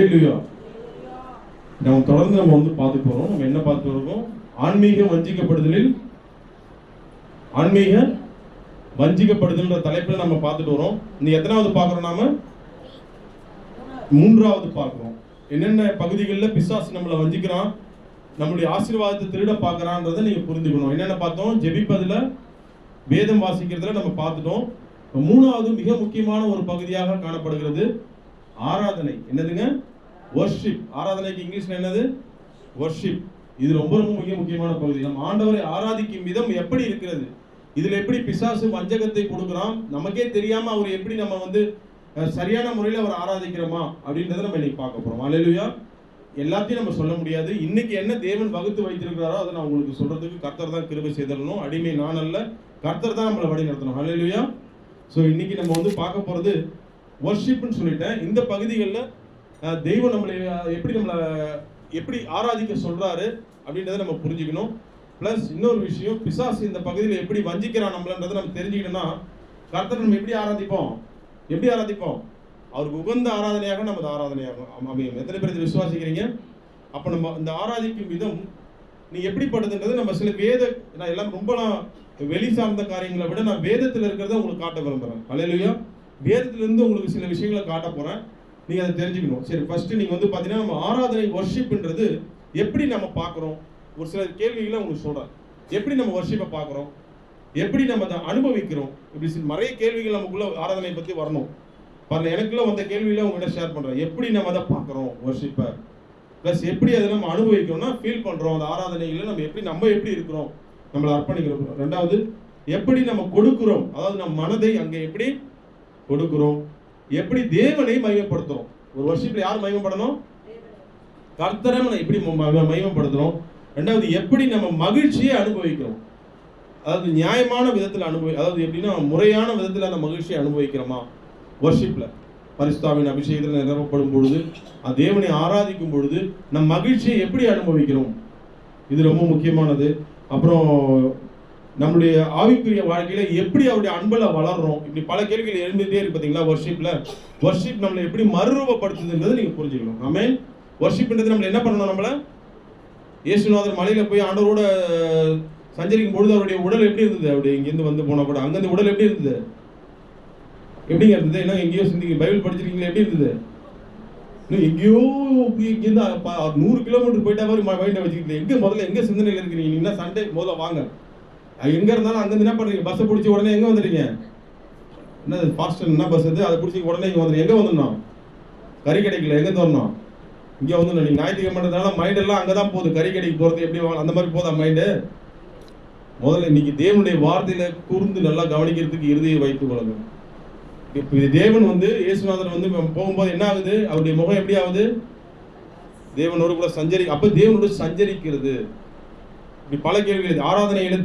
அல்லேலூயா. நம்ம தொடர்ந்து வந்து பார்த்து போறோம். நம்ம என்ன பார்த்து இருக்கோம்? ஆன்மீக வஞ்சிக்கப்படுதலில் ஆன்மீக வஞ்சிக்கப்படுதல்ன்ற தலைப்பில் நம்ம பார்த்துட்டு வரோம். இந்த எத்தனாவது பார்க்குறோம்? நாம மூன்றாவது பார்க்குறோம். என்னென்ன பகுதிகளில் பிசாசு நம்மளை வஞ்சிக்கிறான், நம்மளுடைய ஆசீர்வாதத்தை திருட பார்க்குறான்றதை நீங்கள் புரிஞ்சுக்கணும். என்னென்ன பார்த்தோம்? ஜெபிப்பதில், வேதம் வாசிக்கிறதுல நம்ம பார்த்துட்டோம். மூணாவது மிக முக்கியமான ஒரு பகுதியாக காணப்படுகிறது ஆராதனை. என்னதுங்க? வர்ஷிப். ஆராதனைக்கு இங்கிலீஷ்ல என்னது? வர்ஷிப். இது ரொம்ப ரொம்ப மிக முக்கியமான பகுதி. நம்ம ஆண்டவரை ஆராதிக்கும் விதம் எப்படி இருக்கிறது, இதுல எப்படி பிசாசு வஞ்சகத்தை கொடுக்குறான், நமக்கே தெரியாம அவர் எப்படி நம்ம வந்து சரியான முறையில் அவர் ஆராதிக்கிறோமா அப்படின்றத நம்ம இன்னைக்கு பார்க்க போறோம். அல்லேலூயா. எல்லாத்தையும் நம்ம சொல்ல முடியாது. இன்னைக்கு என்ன தேவன் வகுத்து வைத்திருக்கிறாரோ அதை நான் உங்களுக்கு சொல்றதுக்கு கர்த்தர் தான் கிருபை செய்தரணும். அடிமை நான் அல்ல, கர்த்தர் தான் நம்மளை வழி நடத்தணும். அல்லேலூயா. ஸோ இன்னைக்கு நம்ம வந்து பார்க்க போறது வர்ஷிப்னு சொல்லிட்டேன். இந்த பகுதிகளில் தெய்வம் நம்மளை எப்படி ஆராதிக்க சொல்றாரு அப்படின்றத நம்ம புரிஞ்சுக்கணும். பிளஸ் இன்னொரு விஷயம், பிசாசு இந்த பகுதியில் எப்படி வஞ்சிக்கிறான் நம்மளன்றதை நம்ம தெரிஞ்சுக்கணும்னா, கர்த்தர் நம்ம எப்படி ஆராதிப்போம்? அவருக்கு உகந்த ஆராதனையாக நமது ஆராதனையாகும் அமையும். எத்தனை பேர் விசுவாசிக்கிறீங்க? அப்போ நம்ம இந்த ஆராதிக்கும் விதம் நீ எப்படிப்படுதுன்றது நம்ம சில நான் எல்லாம் ரொம்ப வெளி சார்ந்த காரியங்களை விட நான் வேதத்தில் இருக்கிறத உங்களுக்கு காட்ட விரும்புகிறேன். அல்லேலூயா. வேதத்திலிருந்து உங்களுக்கு சில விஷயங்களை காட்ட போகிறேன். நீங்கள் அதை தெரிஞ்சுக்கணும். சரி, ஃபர்ஸ்ட் நீங்கள் வந்து பார்த்தீங்கன்னா நம்ம ஆராதனை வர்ஷிப்ன்றது எப்படி நம்ம பார்க்குறோம்? ஒரு சில கேள்விகளை உங்களுக்கு சொல்கிறேன். எப்படி நம்ம வர்ஷிப்பை பார்க்குறோம், எப்படி நம்ம அதை அனுபவிக்கிறோம், இப்படி நிறைய கேள்விகள் நமக்குள்ள ஆராதனை பற்றி வரணும். பாருங்க, எனக்குள்ள வந்த கேள்விகளை உங்கள்கிட்ட ஷேர் பண்ணுறேன். எப்படி நம்ம அதை பார்க்குறோம் வர்ஷிப்பை, ப்ளஸ் எப்படி அதை நம்ம அனுபவிக்கிறோம்னா ஃபீல் பண்ணுறோம். அந்த ஆராதனைகளை நம்ம எப்படி இருக்கிறோம், நம்மளை அர்ப்பணிக்கிறோம். ரெண்டாவது, எப்படி நம்ம கொடுக்குறோம், அதாவது நம்ம மனதை அங்கே எப்படி கொடுக்குறோம், எப்படி தேவனை மகிமைப்படுத்துறோம். ஒரு வர்ஷிப்ல யார் மகிமைப்படணும்? கர்த்தரை எப்படி மகிமைப்படுத்துறோம். ரெண்டாவது, எப்படி நம்ம மகிழ்ச்சியை அனுபவிக்கிறோம், அதாவது நியாயமான விதத்தில் அதாவது எப்படின்னா முறையான விதத்தில் அந்த மகிழ்ச்சியை அனுபவிக்கிறோமா வர்ஷிப்ல. பரிசுத்தாவின் அபிஷேகத்தில் நிரப்பப்படும் பொழுது, தேவனை ஆராதிக்கும் பொழுது நம் மகிழ்ச்சியை எப்படி அனுபவிக்கிறோம், இது ரொம்ப முக்கியமானது. அப்புறம் நம்மளுடைய ஆவிக்குரிய வாழ்க்கையில எப்படி அவருடைய அன்புல வளர்றோம், இப்படி பல கேள்விகள் எழுந்துட்டே இருக்கு பார்த்தீங்களா. வர்ஷிப் நம்மளை எப்படி மறுரூபப்படுத்துதுன்றது நீங்க புரிஞ்சுக்கணும். ஆமென். வர்ஷிப்ன்றது நம்மள என்ன பண்ணணும்? நம்மள இயேசுநாதர் மலையில போய் ஆண்டவரோட சஞ்சரிக்கும் பொழுது அவருடைய உடல் எப்படி இருந்தது? அப்படி இங்கிருந்து வந்து போனா கூட அங்கிருந்து உடல் எப்படி இருந்தது? எப்படிங்க இருந்தது? என்ன எங்கேயோ சிந்திங்க, பைபிள் படிச்சிருக்கீங்களா? எப்படி இருந்தது? எங்கேயோ இங்கிருந்து 100 கிலோமீட்டர் போயிட்டா மாதிரி மைண்டை வச்சுக்கிட்டு முதல்ல எங்க சிந்தனையில் இருக்கிறீங்க? நீங்க சண்டே முதல்ல வாங்க. எங்க இருந்தாலும் அங்கிருந்து என்ன பண்றீங்க? பஸ்ஸை பிடிச்சி உடனே எங்க வந்துடுறீங்க? என்ன ஃபாஸ்டர் என்ன பஸ் அது? அதை பிடிச்சி உடனே இங்க வந்துடுங்க. எங்க வந்துடணும்? கறி கடைக்குல எங்க தோறணும்? இங்கே வந்து நீங்க ஞாயிற்றுக்கிழமைன்றதுனால மைண்ட் எல்லாம் அங்கதான் போகுது. கறி கடைக்கு போறது எப்படி அந்த மாதிரி போதா மைண்டு? முதல்ல இன்னைக்கு தேவனுடைய வார்த்தையில கூர்ந்து நல்லா கவனிக்கிறதுக்கு இறுதியை வைத்துக் கொள்ளுங்க. இப்போ இது தேவன் வந்து இயேசுநாதர் வந்து போகும்போது என்ன ஆகுது? அவருடைய முகம் எப்படி ஆகுது? தேவனோடு கூட அப்ப தேவனோடு சஞ்சரிக்கிறது. இப்படி பல கேள்விகள். ஆராதனையில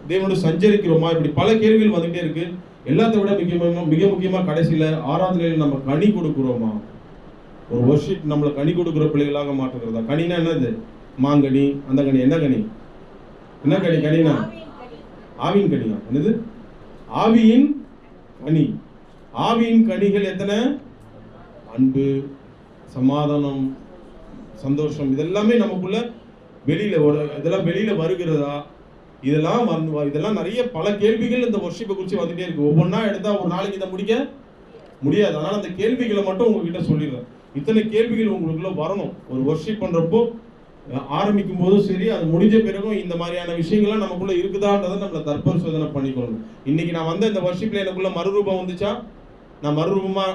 தேவனோடு சஞ்சரிக்கிறோமா? இப்படி பல கேள்விகள் வந்துட்டே இருக்கு. எல்லாத்தை விட மிக முக்கியமா கடைசியில ஆராதனையில நம்ம கனி கொடுக்கிறோமா? ஒரு வர்ஷிப் நம்மளை கனி கொடுக்குற பிள்ளைகளாக மாற்றுகிறதா? கனினா என்னது? மாங்கனி, அந்த கனி. என்ன கனி? கனினா ஆவியின் கனியா? என்னது? ஆவியின் கனி. ஆவியின் கனிகள் எத்தனை? அன்பு, சமாதானம், சந்தோஷம். இதெல்லாமே நமக்குள்ள வெளியில வருகிறதா? இதெல்லாம் நிறைய பல கேள்விகள் இந்த வர்ஷிப்பை குறித்து வந்துட்டே இருக்கு. ஒவ்வொன்றா எடுத்தா ஒரு நாளைக்கு இதை முடிக்க முடியாது. அதனால அந்த கேள்விகளை மட்டும் உங்ககிட்ட சொல்லிடுறேன். இத்தனை கேள்விகள் உங்களுக்குள்ள வரணும். ஒரு வர்ஷிப் பண்றப்போ ஆரம்பிக்கும் போதும் சரி, அது முடிஞ்ச பிறகும் இந்த மாதிரியான விஷயங்கள்லாம் நமக்குள்ள இருக்குதான்றதை நம்மள தற்பரிசோதனை பண்ணிக்கணும். இன்னைக்கு நான் வந்த இந்த வர்ஷிப்ல எனக்குள்ள மறுரூபம் வந்துச்சா? நான்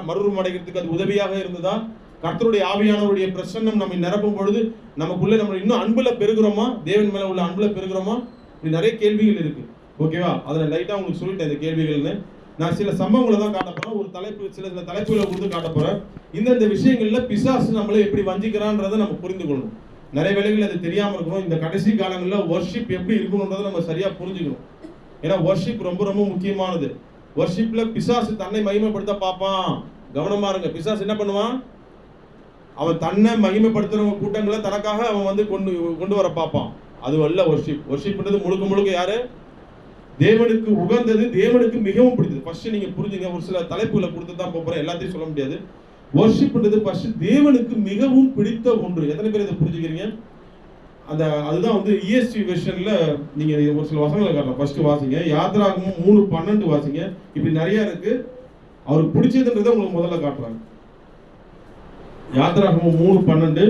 மறுரூபம் அடைகிறதுக்கு அது உதவியாக இருந்ததா? கர்த்தருடைய ஆவியானவருடைய பிரசன்னம் நம்மை நிரப்பும் பொழுது நமக்குள்ள நம்ம இன்னும் அன்புல பெருகிறோமா? தேவன் மேல உள்ள அன்புல பெருகிறோமா? இப்படி நிறைய கேள்விகள் இருக்கு. ஓகேவா? அதை லைட்டா உங்களுக்கு சொல்லிட்டேன் இந்த கேள்விகள்னு. நான் சில சம்பவங்களை தான் காட்ட போறேன். ஒரு சில தலைப்புகளை கொடுத்து காட்ட போறேன். இந்த விஷயங்கள்ல பிசாசு நம்மளை எப்படி வஞ்சிக்கிறான்றதை நம்ம புரிந்து கொள்ளணும். நிறைய வேளைகள் அது தெரியாம இருக்கணும். இந்த கடைசி காலங்களில் வர்ஷிப் எப்படி இருக்கணும்ன்றதை நம்ம சரியா புரிஞ்சுக்கணும். ஏன்னா வர்ஷிப் ரொம்ப ரொம்ப முக்கியமானது. வர்ஷிப்ல பிசாசு தன்னை மகிமைப்படுத்த பார்ப்பான். கவனமா இருங்க. பிசாசு என்ன பண்ணுவான்? அவன் தன்னை மகிமைப்படுத்துற கூட்டங்களை தனக்காக அவன் வந்து கொண்டு வர பார்ப்பான். அது அல்ல வர்ஷிப். வர்ஷிப்ன்றது முழுக்க யாரு? தேவனுக்கு உகந்தது, தேவனுக்கு மிகவும் பிடித்தது. ஃபர்ஸ்ட் நீங்க புரிஞ்சுங்க. ஒரு சில தலைப்புகளை கொடுத்து தான் போறேன், எல்லாத்தையும் சொல்ல முடியாது. வர்ஷிப்ன்றது ஃபர்ஸ்ட் தேவனுக்கு மிகவும் பிடித்த ஒன்று. எத்தனை பேர் இதை புரிஞ்சுக்கிறீங்க? அதுதான் வந்து ESV வெர்ஷன்ல நீங்க ஒரு சில வசனங்களை காட்டலாம். ஃபர்ஸ்ட் வாசிங்க, யாத்ராகமம் 3:12 வாசிங்க. இப்படி நிறைய இருக்கு. அவருக்கு பிடிச்சதுன்றதை உங்களுக்கு முதல்ல காட்டுறாங்க. யாத்ராகமம் 3:12.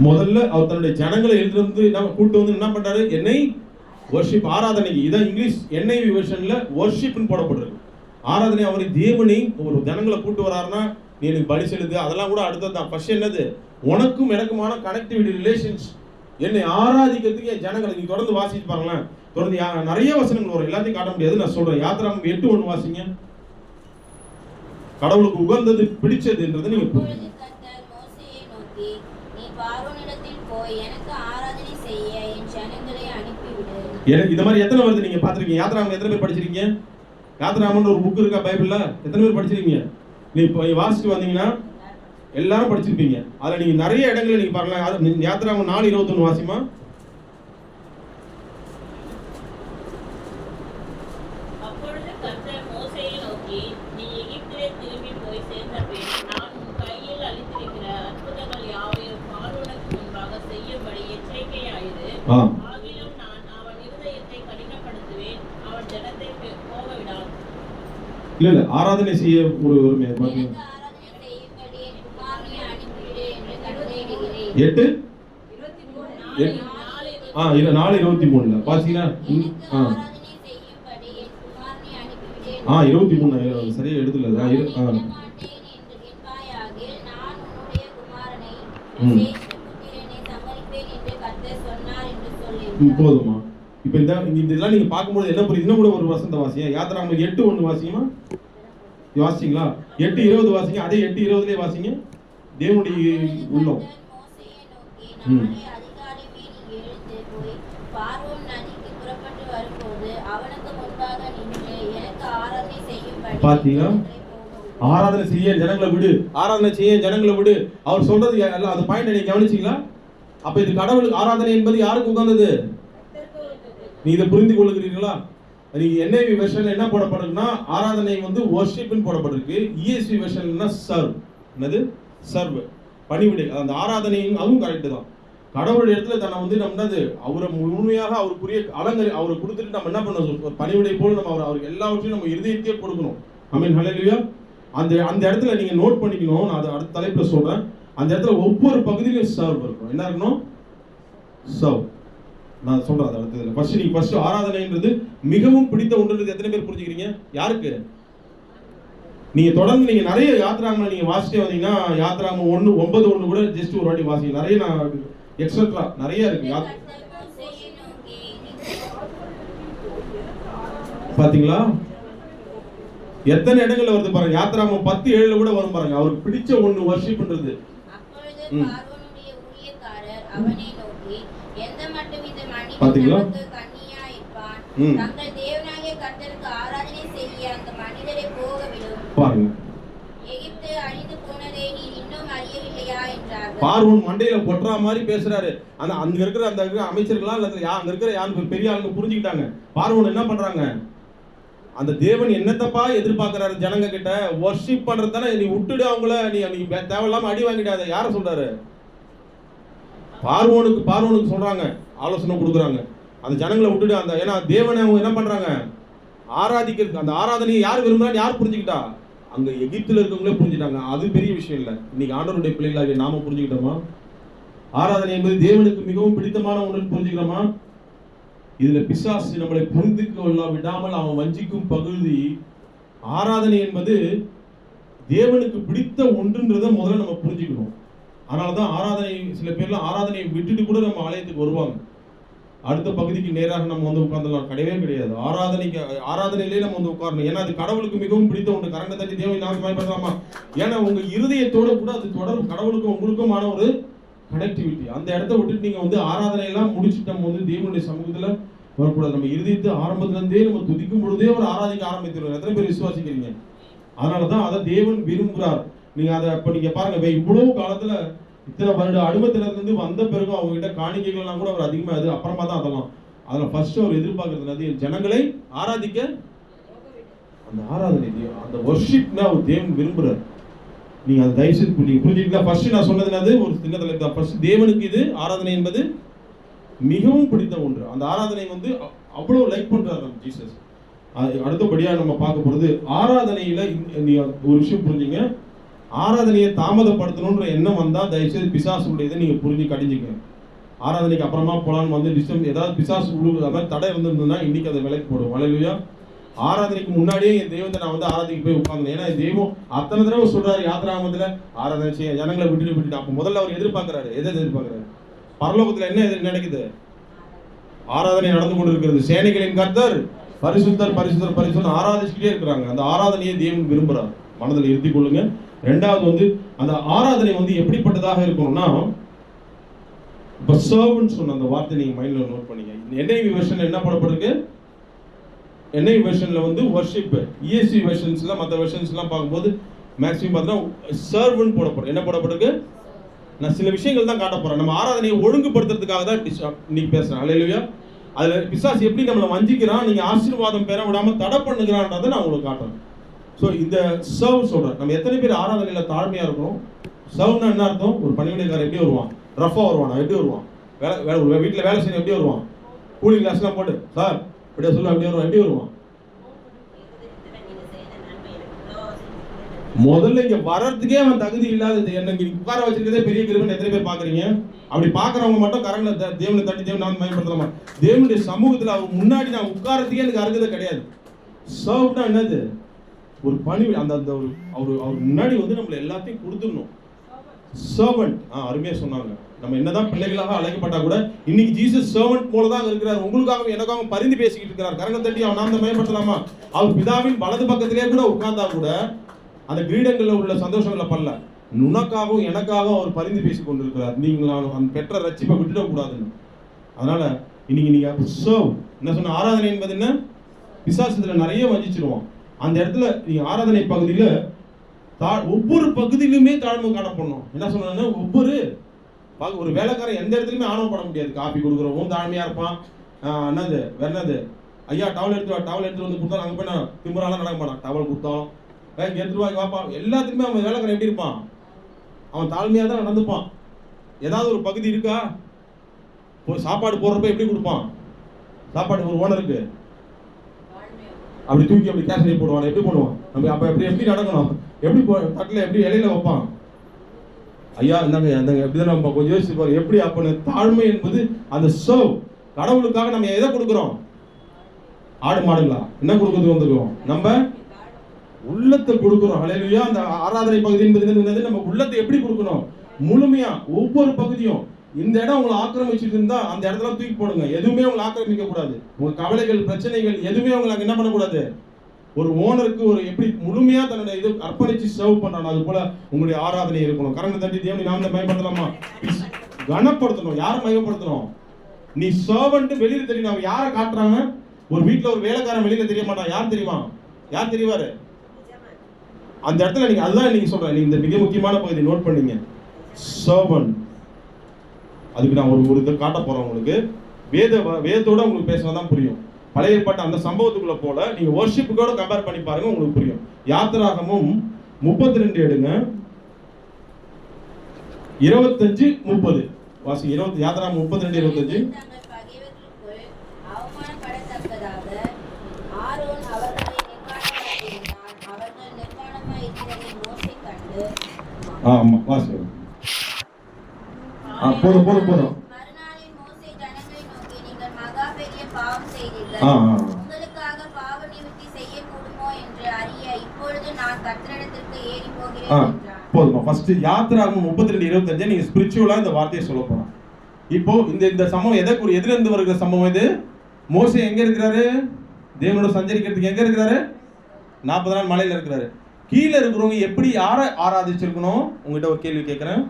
முதல்ல அவர் தன்னுடைய ஜனங்களை எழுந்து கூட்டு வந்து என்ன பண்றாரு? என்னை வர்ஷிப், ஆராதனைக்கு. இதான் இங்கிலீஷ் NIV வெர்ஷன்ல வர்ஷிப்னு போடப்பட்டிருக்கு. ஆராதனை, அவரை தேவனை ஒரு ஜனங்களை கூட்டு வராருன்னா நீ எனக்கு பலி செலுத்து, அதெல்லாம் கூட அடுத்தது தான். ஃபர்ஸ்ட் என்னது? உனக்கும் எனக்குமான கனெக்டிவிட்டி, ரிலேஷன்ஸ். என்னை ஆராதிக்கிறதுக்கு என் ஜனங்களை நீ தொடர்ந்து வாசிச்சு பாருங்களேன். தொடர்ந்து நிறைய வசனங்கள் வரும், எல்லாத்தையும் காட்ட முடியாது, நான் சொல்றேன். யாத்ராகமம் 8:1 வாசிங்க. கடவுளுக்கு உகந்தது பிடிச்சதுன்றது நீங்க புரிஞ்சுக்கணும். எனக்கு இந்த மாதிரி எத்தனை வருது நீங்க பாத்துருக்கீங்க? யாத்ராகமம் எத்தனை பேர் படிச்சிருக்கீங்க? யாத்ராகமம்னு ஒரு புக் இருக்கா பைபிள்ல? எத்தனை பேர் படிச்சிருக்கீங்க? நீ இப்போ வாசிட்டு வந்தீங்கன்னா எல்லாரும் படிச்சிருப்பீங்க. அதுல நீங்க நிறைய இடங்களை நீங்க பாருங்க. யாத்ராகமம் 4:21 வாசிமா. இல்ல ஆராதனை செய்ய ஒரு 4:23 பாத்தீங்கன்னா 23 சரியா எடுத்துல போதுமா? இப்ப இதெல்லாம் நீங்க பார்க்கும்போது என்ன புரியுது? இன்னும் கூட ஒரு வசந்த வாசியா. யாத்ராகமம் 8:1 வாசியுமா? வாசிங்களா? 8:20 வாசிங்க. அதே 8:20 வாசிங்க. தேவனுடைய உள்ளம். பாத்தீங்களா? ஆராதனை செய்ய ஜனங்களை விடு, ஆராதனை செய்ய ஜனங்களை விடு. அவர் சொல்றது எல்லாம் அந்த பாயிண்ட் நீங்க கவனிச்சீங்களா? அப்ப இது கடவுளுக்கு ஆராதனை என்பது யாருக்கு உகந்தது? நீ இதை புரிந்து கொள்ளுகிறீர்களா? நீங்க NIV வெர்ஷன்ல என்ன போடப்பட்டிருக்குன்னா ஆராதனை வந்து வர்ஷிப்னு போடப்பட்டிருக்கு. ESV வெர்ஷன்ல சர்வ். என்னது? சர்வ், பணிவிடை. அந்த ஆராதனையும் அதுவும் கரெக்ட் தான். கடவுளுடைய இடத்துல தன்னை வந்து நம்ம அவரை முழுமையாக அவருக்குரிய அவரை கொடுத்துட்டு நம்ம என்ன பண்ணணும்? பணிவிடை போல நம்ம அவருக்கு எல்லாவற்றையும் நம்ம இருதயத்தையே கொடுக்கணும். ஆமென், ஹல்லேலூயா. அந்த இடத்துல நீங்க நோட் பண்ணிக்கணும். நான் அதை அடுத்த தலைப்புல சொல்றேன். அந்த இடத்துல ஒவ்வொரு பகுதியிலும் சர்வ் இருக்கும். என்ன இருக்கணும்? சர்வ். நான் சொல்றேன் அதை அடுத்ததுல. ஃபர்ஸ்ட் ஆராதனைன்றது மிகவும் பிடித்த ஒன்றுன்றது எத்தனை பேர் புரிஞ்சுக்கிறீங்க? யாருக்கு? நீங்க தொடர்ந்து நீங்க நிறைய யாத்ராகமம் நீங்க வாசிட்டே வந்தீங்கன்னா யாத்ராகமம் 9:1 கூட ஜஸ்ட் ஒரு வாட்டி வாசிங்க. நிறைய நான் எக்ஸெட்ரா நிறைய இருக்கு. பாத்தீங்களா? எத்தனை இடங்கள்ல வருது பாருங்க. யாத்ராகமம் 10:7 கூட வரும் பாருங்க. அவருக்கு பிடிச்ச ஒன்று வர்ஷிப்ன்றது. பாத்தீங்களா? பாருங்க, பார்வோன் மண்டையில கொட்டுற மாதிரி பேசுறாரு. ஆனா அங்க இருக்கிற அந்த அமைச்சர்களா இல்ல அங்க இருக்கிற யாரு பெரிய ஆளுங்க புரிஞ்சுக்கிட்டாங்க. பார்வோன் என்ன பண்றாங்க? அந்த தேவன் என்னத்தப்பா எதிர்பார்க்கிறாரு ஜனங்க கிட்ட? வர்ஷிப் பண்றது தானே. நீ விட்டுடு அவங்கள, நீ தேவையில்லாம அடி வாங்கிடாத. யார சொல்றாரு? பார்வோனுக்கு சொல்றாங்க, ஆலோசனை கொடுக்குறாங்க. அந்த ஜனங்களை விட்டுடு. அந்த ஏன்னா தேவனை அவங்க என்ன பண்றாங்க? ஆராதிக்கிறது. அந்த ஆராதனையை யார் விரும்புறான்னு யார் புரிஞ்சுக்கிட்டா? அங்க எகிப்துல இருக்கவங்களே புரிஞ்சுட்டாங்க. அது பெரிய விஷயம் இல்லை. இன்னைக்கு ஆண்டவருடைய பிள்ளைகளாகிய நாம புரிஞ்சுக்கிட்டோமா? ஆராதனை என்பது தேவனுக்கு மிகவும் பிடித்தமான ஒன்று புரிஞ்சுக்கிறோமா? இதுல பிசாசு நம்மளை புரிந்து கொள்ள விடாமல் அவன் வஞ்சிக்கும் பகுதி. ஆராதனை என்பது தேவனுக்கு பிடித்த ஒன்றுன்றதை முதல்ல நம்ம புரிஞ்சுக்கணும். அதனாலதான் ஆராதனை, சில பேர்லாம் ஆராதனையை விட்டுட்டு கூட நம்ம ஆலயத்துக்கு வருவாங்க. அடுத்த பகுதிக்கு நேராக நம்ம வந்து உட்கார்ந்துலாம் கிடையவே கிடையாது. ஆராதனையிலே நம்ம வந்து உட்காரணும். ஏன்னா அது கடவுளுக்கு மிகவும் பிடித்த ஒன்று. கரண்டை தட்டி தேவனை நாம பயன்படுத்தலாமா? ஏன்னா உங்க இருதயத்தோட கூட அது தொடர்பு. கடவுளுக்கும் உங்களுக்குமான ஒரு கனெக்டிவிட்டி. அந்த இடத்த விட்டுட்டு நீங்க வந்து ஆராதனை எல்லாம் முடிச்சுட்டு நம்ம வந்து தேவனுடைய சமூகத்துல வரக்கூடாது. நம்ம இருதயத்தை ஆரம்பத்துல இருந்தே நம்ம துதிக்கும் பொழுதே ஒரு ஆராதிக்க ஆரம்பித்துருவோம். எத்தனை பேர் விசுவாசிக்கிறீங்க? அதனாலதான் அதை தேவன் விரும்புகிறார். நீங்க அதை இப்ப நீங்க பாருங்க, இவ்வளவு காலத்துல இத்தனை வருட அடிமத்தில இருந்து வந்த பிறகு அவங்க கிட்ட காணிக்கைகள்லாம் கூட அவர் அதிகமா அது அப்புறமா தான் அதெல்லாம் ஃபர்ஸ்ட் அவர் எதிர்பார்க்கறது ஜனங்களை ஆராதிக்க, அந்த ஆராதனை அந்த வர்ஷிப்னா அவர் தேவன் விரும்புறார். நீங்க அதை தயவு செய்து புரிஞ்சுக்கலாம். ஃபர்ஸ்ட் நான் சொன்னதுனாது ஒரு சின்ன தலைப்பு தான். ஃபர்ஸ்ட் தேவனுக்கு இது ஆராதனை என்பது மிகவும் பிடித்த ஒன்று. அந்த ஆராதனை வந்து அவ்வளவு லைக் பண்றாரு நம்ம ஜீசஸ். அடுத்தபடியா நம்ம பார்க்க போறது ஆராதனையில நீங்க ஒரு விஷயம் புரிஞ்சுங்க. ஆராதனையை தாமதப்படுத்தணும்ன்ற எண்ணம் வந்தா தயவுசெய்து பிசாசுடைய நீங்க புரிஞ்சு கடிஞ்சுக்க. ஆராதனைக்கு அப்புறமா போலான்னு வந்து டிஸ்டம் ஏதாவது பிசாசு மாதிரி தடை இருந்திருந்ததுன்னா இன்னைக்கு அதை விலைக்கு போடும். ஹல்லேலூயா. ஆராதனைக்கு முன்னாடியே என் தெய்வத்தை நான் வந்து ஆராதனைக்கு போய் உட்கார்ந்தேன். ஏன்னா தெய்வம் அத்தனை தடவை சொல்றாரு யாத்திராமத்துல ஆராதனை செய்ய ஜனங்களை விட்டுட்டு அப்ப முதல்ல அவர் எதிர்பார்க்கிறாரு. எதை எதிர்பார்க்கிறாரு? பரலோகத்துல என்ன நடக்குது? ஆராதனை நடந்து கொண்டு இருக்கிறது. சேனைகளின் கர்த்தர் பரிசுத்தர் பரிசுத்தர் பரிசுத்தர் ஆராதிச்சுக்கிட்டே இருக்கிறாங்க. அந்த ஆராதனையை தேவன் விரும்புறார். மனதில் இருத்திக் கொள்ளுங்க. ரெண்டாவது வந்து அந்த ஆராதனை வந்து எப்படிப்பட்டதாக இருக்கணும்னா, இப்ப சர்வன்ட் சொன்ன அந்த வார்த்தை நீங்க மைண்ட்ல நோட் பண்ணீங்க. NIV வெர்ஷன்ல என்ன போடப்பட்டிருக்கு? NIV வெர்ஷன்ல வந்து வர்ஷிப். ESV வெர்ஷன்ஸ்ல மற்ற வெர்ஷன்ஸ்லாம் பார்க்கும்போது மேக்ஸிமம் பார்த்தீங்கன்னா சர்வன்ட் போடப்படும். என்ன போடப்பட்டிருக்கு? நான் சில விஷயங்கள் தான் காட்ட போறேன். நம்ம ஆராதனையை ஒழுங்குபடுத்துறதுக்காக தான் இன்னைக்கு பேசுறேன். ஹல்லேலூயா. அதுல பிசாசு எப்படி நம்மளை வஞ்சிக்கிறான், நீங்க ஆசீர்வாதம் பெற விடாம தடை பண்ணுகிறான்றதை நான் உங்களுக்கு காட்டுறேன். ஸோ இந்த சர்வ் சொல்றேன். நம்ம எத்தனை பேர் ஆராதனையில தாழ்மையா இருக்கணும்? சர்வ்னா என்ன அர்த்தம்? ஒரு பணிவிடைக்காரர் எப்படி வருவான்? ரஃபா வருவான். எப்படி வருவான்? வேலை வீட்டில் வேலை செய்ய எப்படி வருவான்? கூலிங் கிளாஸ்லாம் போட்டு சார் இப்படியே சொல்லுவான். எப்படி வருவான்? எப்படி வருவான்? முதல்ல இங்க வர்றதுக்கே அவன் தகுதி இல்லாத எனக்கு உட்கார வச்சிருக்கதே பெரிய கிருபைன்னு எத்தனை பேர் பாக்குறீங்க? அப்படி பாக்குறவங்க மட்டும் கரங்களை தேவனை தட்டி தேவன் நான் மயப்படுத்தலாமா? தேவனுடைய சமூகத்துல அவர் முன்னாடி நான் உட்காரத்துக்கே எனக்கு அருகதை கிடையாது. சர்வ்னா என்னது? ஒரு பணி. அந்த அவர் முன்னாடி வந்து நம்மள எல்லாத்தையும் கொடுத்துடணும். சர்வன்ட். அருமையா சொன்னாங்க. நம்ம என்னதான் பிள்ளைகளாக அழைக்கப்பட்டா கூட இன்னைக்கு ஜீசஸ் சர்வன்ட் போல தான் இருக்கிறார். உங்களுக்காகவும் எனக்காகவும் பரிந்து பேசிக்கிட்டு இருக்கிறார். கரங்கள் தட்டி அவன் நாம மயப்படுத்தலாமா? அவர் பிதாவின் வலது பக்கத்திலே கூட உட்கார்ந்தா கூட அந்த கிரீடங்கள்ல உள்ள சந்தோஷங்களை பண்ணல. உனக்காகவும் எனக்காகவும் அவர் பரிந்து பேசி கொண்டிருக்கிறார். நீங்கள் அந்த பெற்ற ரட்சிப்பை விட்டுட கூடாதுன்னு. அதனால இன்னைக்கு நீங்க சர்வ் என்ன சொன்ன ஆராதனை என்பது என்ன? பிசாசுல நிறைய வஞ்சிச்சிருவோம். அந்த இடத்துல நீங்க ஆராதனை பகுதியில ஒவ்வொரு பகுதியிலுமே தாழ்மை காணப்படணும். என்ன சொன்னா ஒவ்வொரு ஒரு வேலைக்காரன் எந்த இடத்துலயுமே ஆணவப்பட முடியாது. காப்பி கொடுக்குறவங்க தாழ்மையா இருப்பான். என்னது வேற என்னது? ஐயா டவல் எடுத்து வந்து கொடுத்தா அங்க போய் நான் திமுறாலாம் நடக்க மாட்டான். டவல் கொடுத்தோம் எடுத்துட்டு வாப்பா. எல்லாத்துக்குமே அவன் வேலைக்காரன் எப்படி இருப்பான்? அவன் தாழ்மையா தான் நடந்துப்பான். ஏதாவது ஒரு பகுதி இருக்கா? சாப்பாடு போடுறப்ப எப்படி கொடுப்பான்? சாப்பாடு ஒரு ஓனருக்கு அப்படி தூக்கி அப்படி கேஷ் போடுவான். எப்படி போடுவான்? நம்ம அப்ப எப்படி நடக்கணும்? எப்படி தட்டில் எப்படி இலையில வைப்பான்? ஐயா இந்தாங்க எப்படிதான் நம்ம கொஞ்சம் யோசிப்பாரு. எப்படி அப்ப தாழ்மை என்பது அந்த சர்வ். கடவுளுக்காக நம்ம எதை கொடுக்குறோம்? ஆடு மாடுங்களா? என்ன கொடுக்கறதுக்கு வந்துருக்கோம்? நம்ம உள்ளத்தை கொடுக்குறோம். ஹல்லேலூயா. அந்த ஆராதனை பகுதி என்பது நம்ம உள்ளத்தை எப்படி கொடுக்கணும்? முழுமையா ஒவ்வொரு பகுதியும். இந்த இடம் உங்களை ஆக்கிரமிச்சுட்டு இருந்தா அந்த இடத்துல தூக்கி போடுங்க. எதுவுமே உங்களை ஆக்கிரமிக்க கூடாது. உங்க கவலைகள் பிரச்சனைகள் எதுவுமே உங்களுக்கு என்ன பண்ணக்கூடாது. ஒரு ஓனருக்கு ஒரு எப்படி முழுமையா தன்னுடைய இது அர்ப்பணிச்சு சர்வ் பண்றாங்க, அது போல உங்களுடைய ஆராதனை இருக்கணும். கரங்களை தட்டி தேவனை நாம மயப்படுத்தலாமா? கனப்படுத்தணும். யாரை மயப்படுத்தணும்? நீ சர்வன்ட் வெளியில தெரியும். அவங்க யாரை காட்டுறாங்க? ஒரு வீட்டுல ஒரு வேலைக்காரன் வெளியில தெரிய மாட்டான். யார் தெரியுமா? யார் தெரிவாரு? அந்த இடத்துல நீங்க அதுதான் நீங்க சொல்றேன். நீங்க இந்த மிக முக்கியமான பகுதி நோட் பண்ணீங்க. சர்வன்ட். அதுக்கு நான் ஒரு இதை காட்ட போறேன் உங்களுக்கு. வேதத்தோட உங்களுக்கு பேசினாதான் புரியும். பழைய ஏற்பாட்டு அந்த சம்பவத்துக்குள்ள போல நீங்க வர்ஷிப்புக்கோட கம்பேர் பண்ணி பாருங்க, உங்களுக்கு புரியும். யாத்திராகமும் 32 எடுங்க. 25 30 வாசிங்க. 20 யாத்திராகமம் 32 25. ஆமா வாசிங்க. போதும். உங்களுக்காக பாவ நிவர்த்தி செய்யக்கூடுமோ என்று அறிய இப்பொழுது நான் கர்த்தரிடத்திற்கு ஏறி போகிறேன் என்றார். போதுமா? ஃபர்ஸ்ட் யாத்திராகமம் 32:25 நீங்க ஸ்பிரிச்சுவலா இந்த வார்த்தையை சொல்ல போறோம். இப்போ இந்த சம்பவம் எதுல இருந்து வருகிற சம்பவம் இது? மோசே எங்க இருக்கிறாரு? தேவனோட சஞ்சரிக்கிறதுக்கு எங்க இருக்கிறாரு? 40 நாள் மலையில இருக்கிறாரு. கீழே இருக்கிறவங்க எப்படி யாரை ஆராதிச்சிருக்கணும்? உங்ககிட்ட ஒரு கேள்வி கேட்கிறேன்.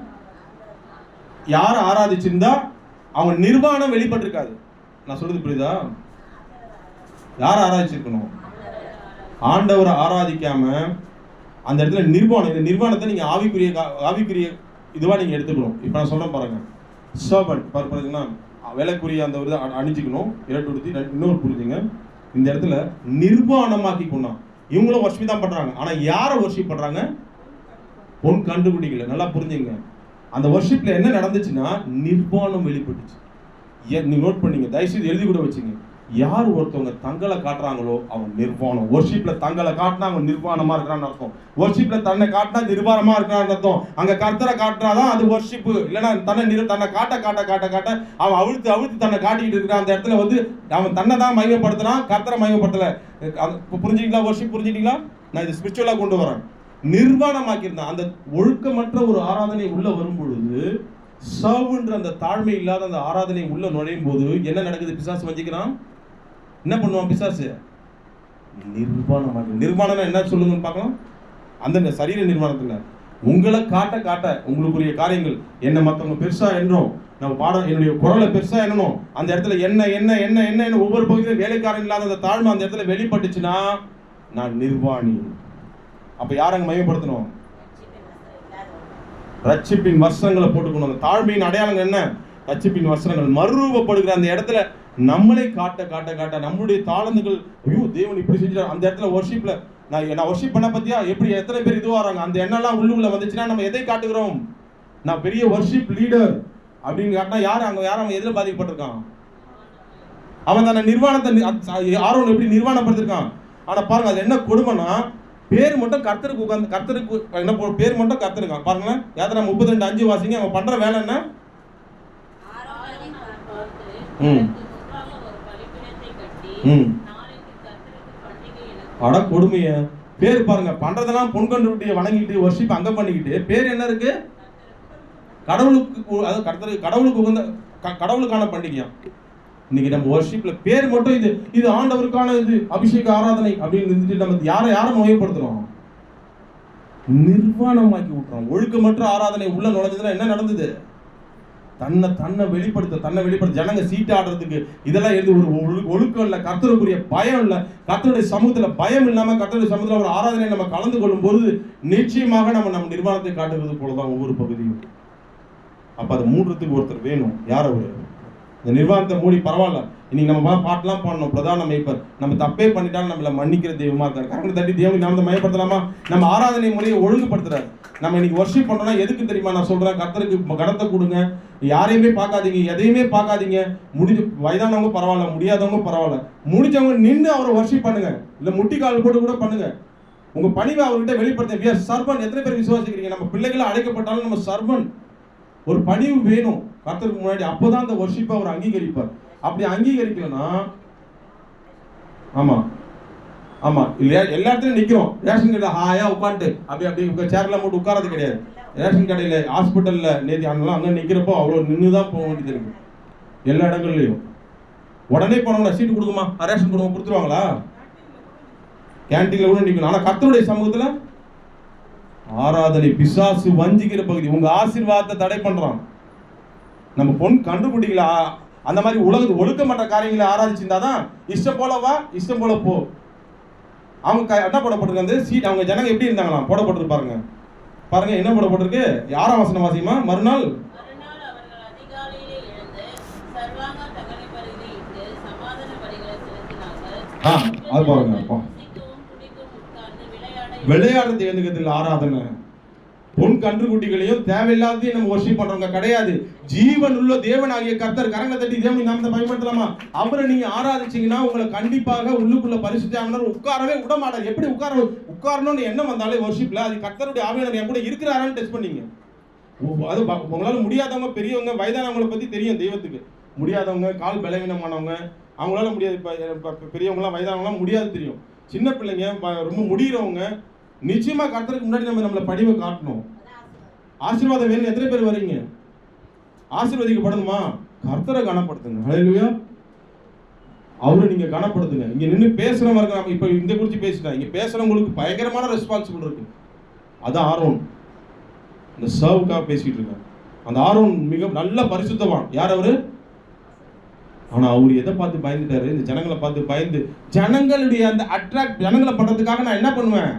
யாரை ஆராதிச்சிருந்தா அவங்க நிர்வாணம் வெளிப்பட்டிருக்காது. நான் சொல்றது புரியுதா? யாரை ஆராதிச்சிருக்கணும்? ஆண்டவரை ஆராதிக்காம அந்த இடத்துல நிர்வாணம். இந்த நிர்வாணத்தை நீங்க ஆவிக்குரிய இதுவா நீங்க எடுத்துக்கணும். இப்போ நான் சொல்றேன் பாருங்க, சர்வன்ட் பாருங்கன்னா வேலைக்குரிய அந்த ஒரு அணிஞ்சிக்கணும், இரட்டுடுத்தி. இன்னொரு புரிஞ்சுங்க, இந்த இடத்துல நிர்வாணமாக்கி கொண்டான். இவங்களும் வர்ஷிப் தான் பண்றாங்க, ஆனா யாரை வர்ஷிப் பண்றாங்க? பொன் கண்டுபிடிக்கல. நல்லா புரிஞ்சுங்க, அந்த வர்ஷிப்ல என்ன நடந்துச்சுன்னா நிர்வாணம் வெளிப்பட்டுச்சு. நீங்க நோட் பண்ணீங்க, தயவுசெய்து எழுதி கூட வச்சுங்க. யார் ஒருத்தவங்க தங்களை காட்டுறாங்களோ அவன் நிர்வாணம். வர்ஷிப்ல தங்களை காட்டினா அவன் நிர்வாணமா இருக்கிறான்னு அர்த்தம். வர்ஷிப்ல தன்னை காட்டினா நிர்வாணமா இருக்கிறான்னு அர்த்தம். அங்க கர்த்தரை காட்டுறாதான் அது வர்ஷிப். இல்லைன்னா தன்னை காட்ட காட்ட காட்ட காட்ட அவன் அவிழ்த்து தன்னை காட்டிக்கிட்டு இருக்கிறான். அந்த இடத்துல வந்து அவன் தன்னை தான் மகிமைப்படுத்துறான், கர்த்தரை மகிமைப்படுத்தல. புரிஞ்சுக்கிட்டீங்களா? வர்ஷிப் புரிஞ்சுக்கிட்டீங்களா? நான் இது ஸ்பிரிச்சுவலா கொண்டு வரேன். நிர்வாணமாக்கியிருந்தான். அந்த ஒழுக்கமற்ற ஒரு ஆராதனை உள்ள வரும் பொழுது, சர்வ்ன்ற அந்த தாழ்மை இல்லாத அந்த ஆராதனை உள்ள நுழையும் போது என்ன நடக்குது? பிசாசு வஞ்சிக்கிறான். என்ன பண்ணுவான் பிசாசு? நிர்வாணமாக. நிர்வாணம் என்ன சொல்லுங்கன்னு பார்க்கலாம். அந்த சரீர நிர்வாணத்துல உங்களை காட்ட காட்ட உங்களுக்குரிய காரியங்கள் என்ன மற்றவங்க பெருசா எண்ணும், நம்ம பாடம் என்னுடைய குரலை பெருசா எண்ணணும். அந்த இடத்துல என்ன என்ன என்ன என்ன ஒவ்வொரு பகுதியிலும் வேலைக்காரன் இல்லாத அந்த தாழ்மை அந்த இடத்துல வெளிப்பட்டுச்சுன்னா நான் நிர்வாணி. அப்ப யாரங்க மையப்படுத்தணும்? ரட்சிப்பின் வஸ்திரங்களை போட்டுக்கணும். அந்த தாழ்மையின் அடையாளங்கள் என்ன? ரட்சிப்பின் வஸ்திரங்கள். மறுரூபப்படுகிற அந்த இடத்துல நம்மளை காட்ட காட்ட காட்ட நம்மளுடைய தாளந்துகள், ஐயோ தேவன் இப்படி செஞ்சார். அந்த இடத்துல வர்ஷிப்ல நான் வர்ஷிப் பண்ண பத்தியா எப்படி எத்தனை பேர் இதுவாராங்க. அந்த எண்ணெல்லாம் உள்ளுக்குள்ள வந்துச்சுன்னா நம்ம எதை காட்டுகிறோம்? நான் பெரிய வர்ஷிப் லீடர் அப்படின்னு காட்டினா யார் அவன் எதில் பாதிக்கப்பட்டிருக்கான்? அவன் தன்னை நிர்வாணத்தை ஆரோன் எப்படி நிர்வாணப்படுத்திருக்கான். ஆனா பாருங்க, அது என்ன கொடுமைனா, பேர் மட்டும் கர்த்தருக்கு உட்கார்ந்து கர்த்தருக்கு என்ன பேர் மட்டும் கர்த்தருக்கான். பாருங்களேன், யாத்திரை 32:5 வாசிங்க. அவன் பண்ற வேலை என்ன? அட கொடுமைய பேர் பாருங்க, பண்றதெல்லாம் பொன்கண்டுடைய வணங்கிட்டு வர்ஷிப் அங்க பண்ணிக்கிட்டு பேர் என்ன இருக்கு? கடவுளுக்கு, அதாவது கடவுளுக்கு உகந்த கடவுளுக்கான பண்டிகையா. இன்னைக்கு நம்ம வர்ஷிப்ல பேர் மட்டும் இது ஆண்டவருக்கான இது அபிஷேக ஆராதனை அப்படின்னு இருந்துட்டு நம்ம யாரை மையப்படுத்துறோம்? நிர்வாணமாக்கி விட்டுறோம். ஒழுக்கமற்ற ஆராதனை உள்ள நுழைஞ்சதுன்னா என்ன நடந்தது? தன்னை வெளிப்படுத்த ஜனங்க சீட்டு ஆடுறதுக்கு இதெல்லாம் எழுதி ஒரு ஒழுக்கம் இல்லை, கர்த்தருக்குரிய பயம் இல்லை. கர்த்தருடைய சமூகத்துல பயம் இல்லாம கர்த்தருடைய சமூகத்துல ஒரு ஆராதனை நம்ம கலந்து கொள்ளும் போது நிச்சயமாக நம்ம நிர்வாணத்தை காட்டுறது போலதான் ஒவ்வொரு பகுதியும். அப்ப அதை மூடுறதுக்கு ஒருத்தர் வேணும். யார் அவரு? இந்த நிர்வாகத்தை மூடி பரவாயில்ல, இன்னைக்கு நம்ம பாட்டெல்லாம் பாடணும். பிரதான மேய்ப்பர் நம்ம தப்பே பண்ணிட்டாலும் நம்மள மன்னிக்கிற தெய்வமா இருக்காரு. கரங்களை தட்டி தேவனுக்கு நாமத்தை மையப்படுத்தலாமா? நம்ம ஆராதனை முறையை ஒழுங்குபடுத்துறாரு. நம்ம இன்னைக்கு வர்ஷிப் பண்றோம்னா எதுக்கு தெரியுமா? நான் சொல்றேன், கர்த்தருக்கு கனத்தை கொடுங்க, யாரையுமே பார்க்காதீங்க, எதையுமே பார்க்காதீங்க. வயதானவங்க பரவாயில்ல, முடியாதவங்க பரவாயில்ல, முடிஞ்சவங்க நின்று அவரை வர்ஷிப் பண்ணுங்க, இல்ல முட்டி கால் போட்டு கூட பண்ணுங்க. உங்க பணிவை அவர்கிட்ட வெளிப்படுத்த. சர்வன் எத்தனை பேர் விசுவாசிக்கிறீங்க? நம்ம பிள்ளைகளை அழைக்கப்பட்டாலும் நம்ம சர்வன், ஒரு பணிவு வேணும் கர்த்தருக்கு முன்னாடி. அப்பதான் அந்த வர்ஷிப்பை அவர் அங்கீகரிப்பார். அப்படி அங்கீகரிக்கலன்னா, ஆமா இல்லையா, எல்லா இடத்துலயும் நிக்கிறோம். ரேஷன் கடையில ஹாயா உட்காந்துட்டு அப்படி சேர்ல போட்டு உட்காரது கிடையாது. ரேஷன் கடையில, ஹாஸ்பிட்டல்ல நேற்று அங்க நிக்கிறப்போ அவ்வளவு நின்றுதான் போக வேண்டியது இருக்கு. எல்லா இடங்கள்லயும் உடனே போனவங்க சீட்டு கொடுக்குமா, ரேஷன் கொடுங்க, கொடுத்துருவாங்களா? கேன்டீன்ல கூட நிக்கணும். ஆனா கர்த்தருடைய சமூகத்துல ஆராதனை பிசாசு வஞ்சிக்கிற பகுதி. உங்க ஆசீர்வாதத்தை தடை பண்றான். நம்ம பொன் கண்டுபிடிக்கல. அந்த மாதிரி ஒழுக்கமற்ற காரியங்களை ஆராதிச்சிருந்தாதான் இஷ்டம் போல வா, இஷ்டம் போல போ. அவங்க என்ன போடப்பட்டிருக்கு? சீட் அவங்க ஜனங்க எப்படி இருந்தாங்களாம் போடப்பட்டிருப்பாருங்க. பாருங்க என்ன போடப்பட்டிருக்கு. 6ஆம் வசனம் வாசிமா. மறுநாள் அது பாருங்க, விளையாடுறது எதுக்கு ஆராதனை. பொன் கன்றுக்குட்டிகளையும் தேவையில்லாதையும் நம்ம வர்ஷிப் பண்றவங்க கிடையாது. ஜீவன் உள்ள தேவனாகிய கர்த்தர், கரங்களை தட்டி தேவனை நாமத்தை பயன்படுத்தலாமா? அவரை நீங்க ஆராதிச்சீங்கன்னா உங்களை கண்டிப்பாக உள்ளுக்குள்ள பரிசுத்த ஆவியானவர் உட்காரவே விட மாட்டார். எப்படி உட்காரணும்னு எண்ணம் வந்தாலே வர்ஷிப்ல அது கர்த்தருடைய ஆவியானவர் என் கூட இருக்கிறாரான்னு டெஸ்ட் பண்ணீங்க. அது உங்களால முடியாதவங்க, பெரியவங்க, வயதானவங்களை பத்தி தெரியும். தெய்வத்துக்கு முடியாதவங்க, கால் பலவீனமானவங்க, அவங்களால முடியாது. பெரியவங்களாம் வயதானவங்களாம் முடியாது தெரியும். சின்ன பிள்ளைங்க, ரொம்ப முடிகிறவங்க, நிச்சயமா கர்த்தருக்கு முன்னாடி நம்மளை படிவை காட்டணும். ஆசீர்வாதம் வேணும். எத்தனை பேர் வரீங்க? ஆசீர்வதிக்கப்படணுமா? கர்த்தரை கனப்படுத்துங்க. ஹல்லேலூயா. அவரை நீங்க கனப்படுத்துங்க. இங்க நின்று பேசுறவங்க இருக்க, இப்ப இந்த குறிச்சு பேசிட்டேன். இங்க பேசுறவங்களுக்கு பயங்கரமான ரெஸ்பான்சிபிள் இருக்கு. அதான் ஆரோன் இந்த சர்வுக்காக பேசிட்டு இருக்காங்க. அந்த ஆரோன் மிக நல்ல பரிசுத்தவான். யார் அவரு? ஆனா அவரு எதை பார்த்து பயந்துட்டாரு? இந்த ஜனங்களை பார்த்து பயந்து, ஜனங்களுடைய அந்த அட்ராக்ட் ஜனங்களை பண்றதுக்காக நான் என்ன பண்ணுவேன்?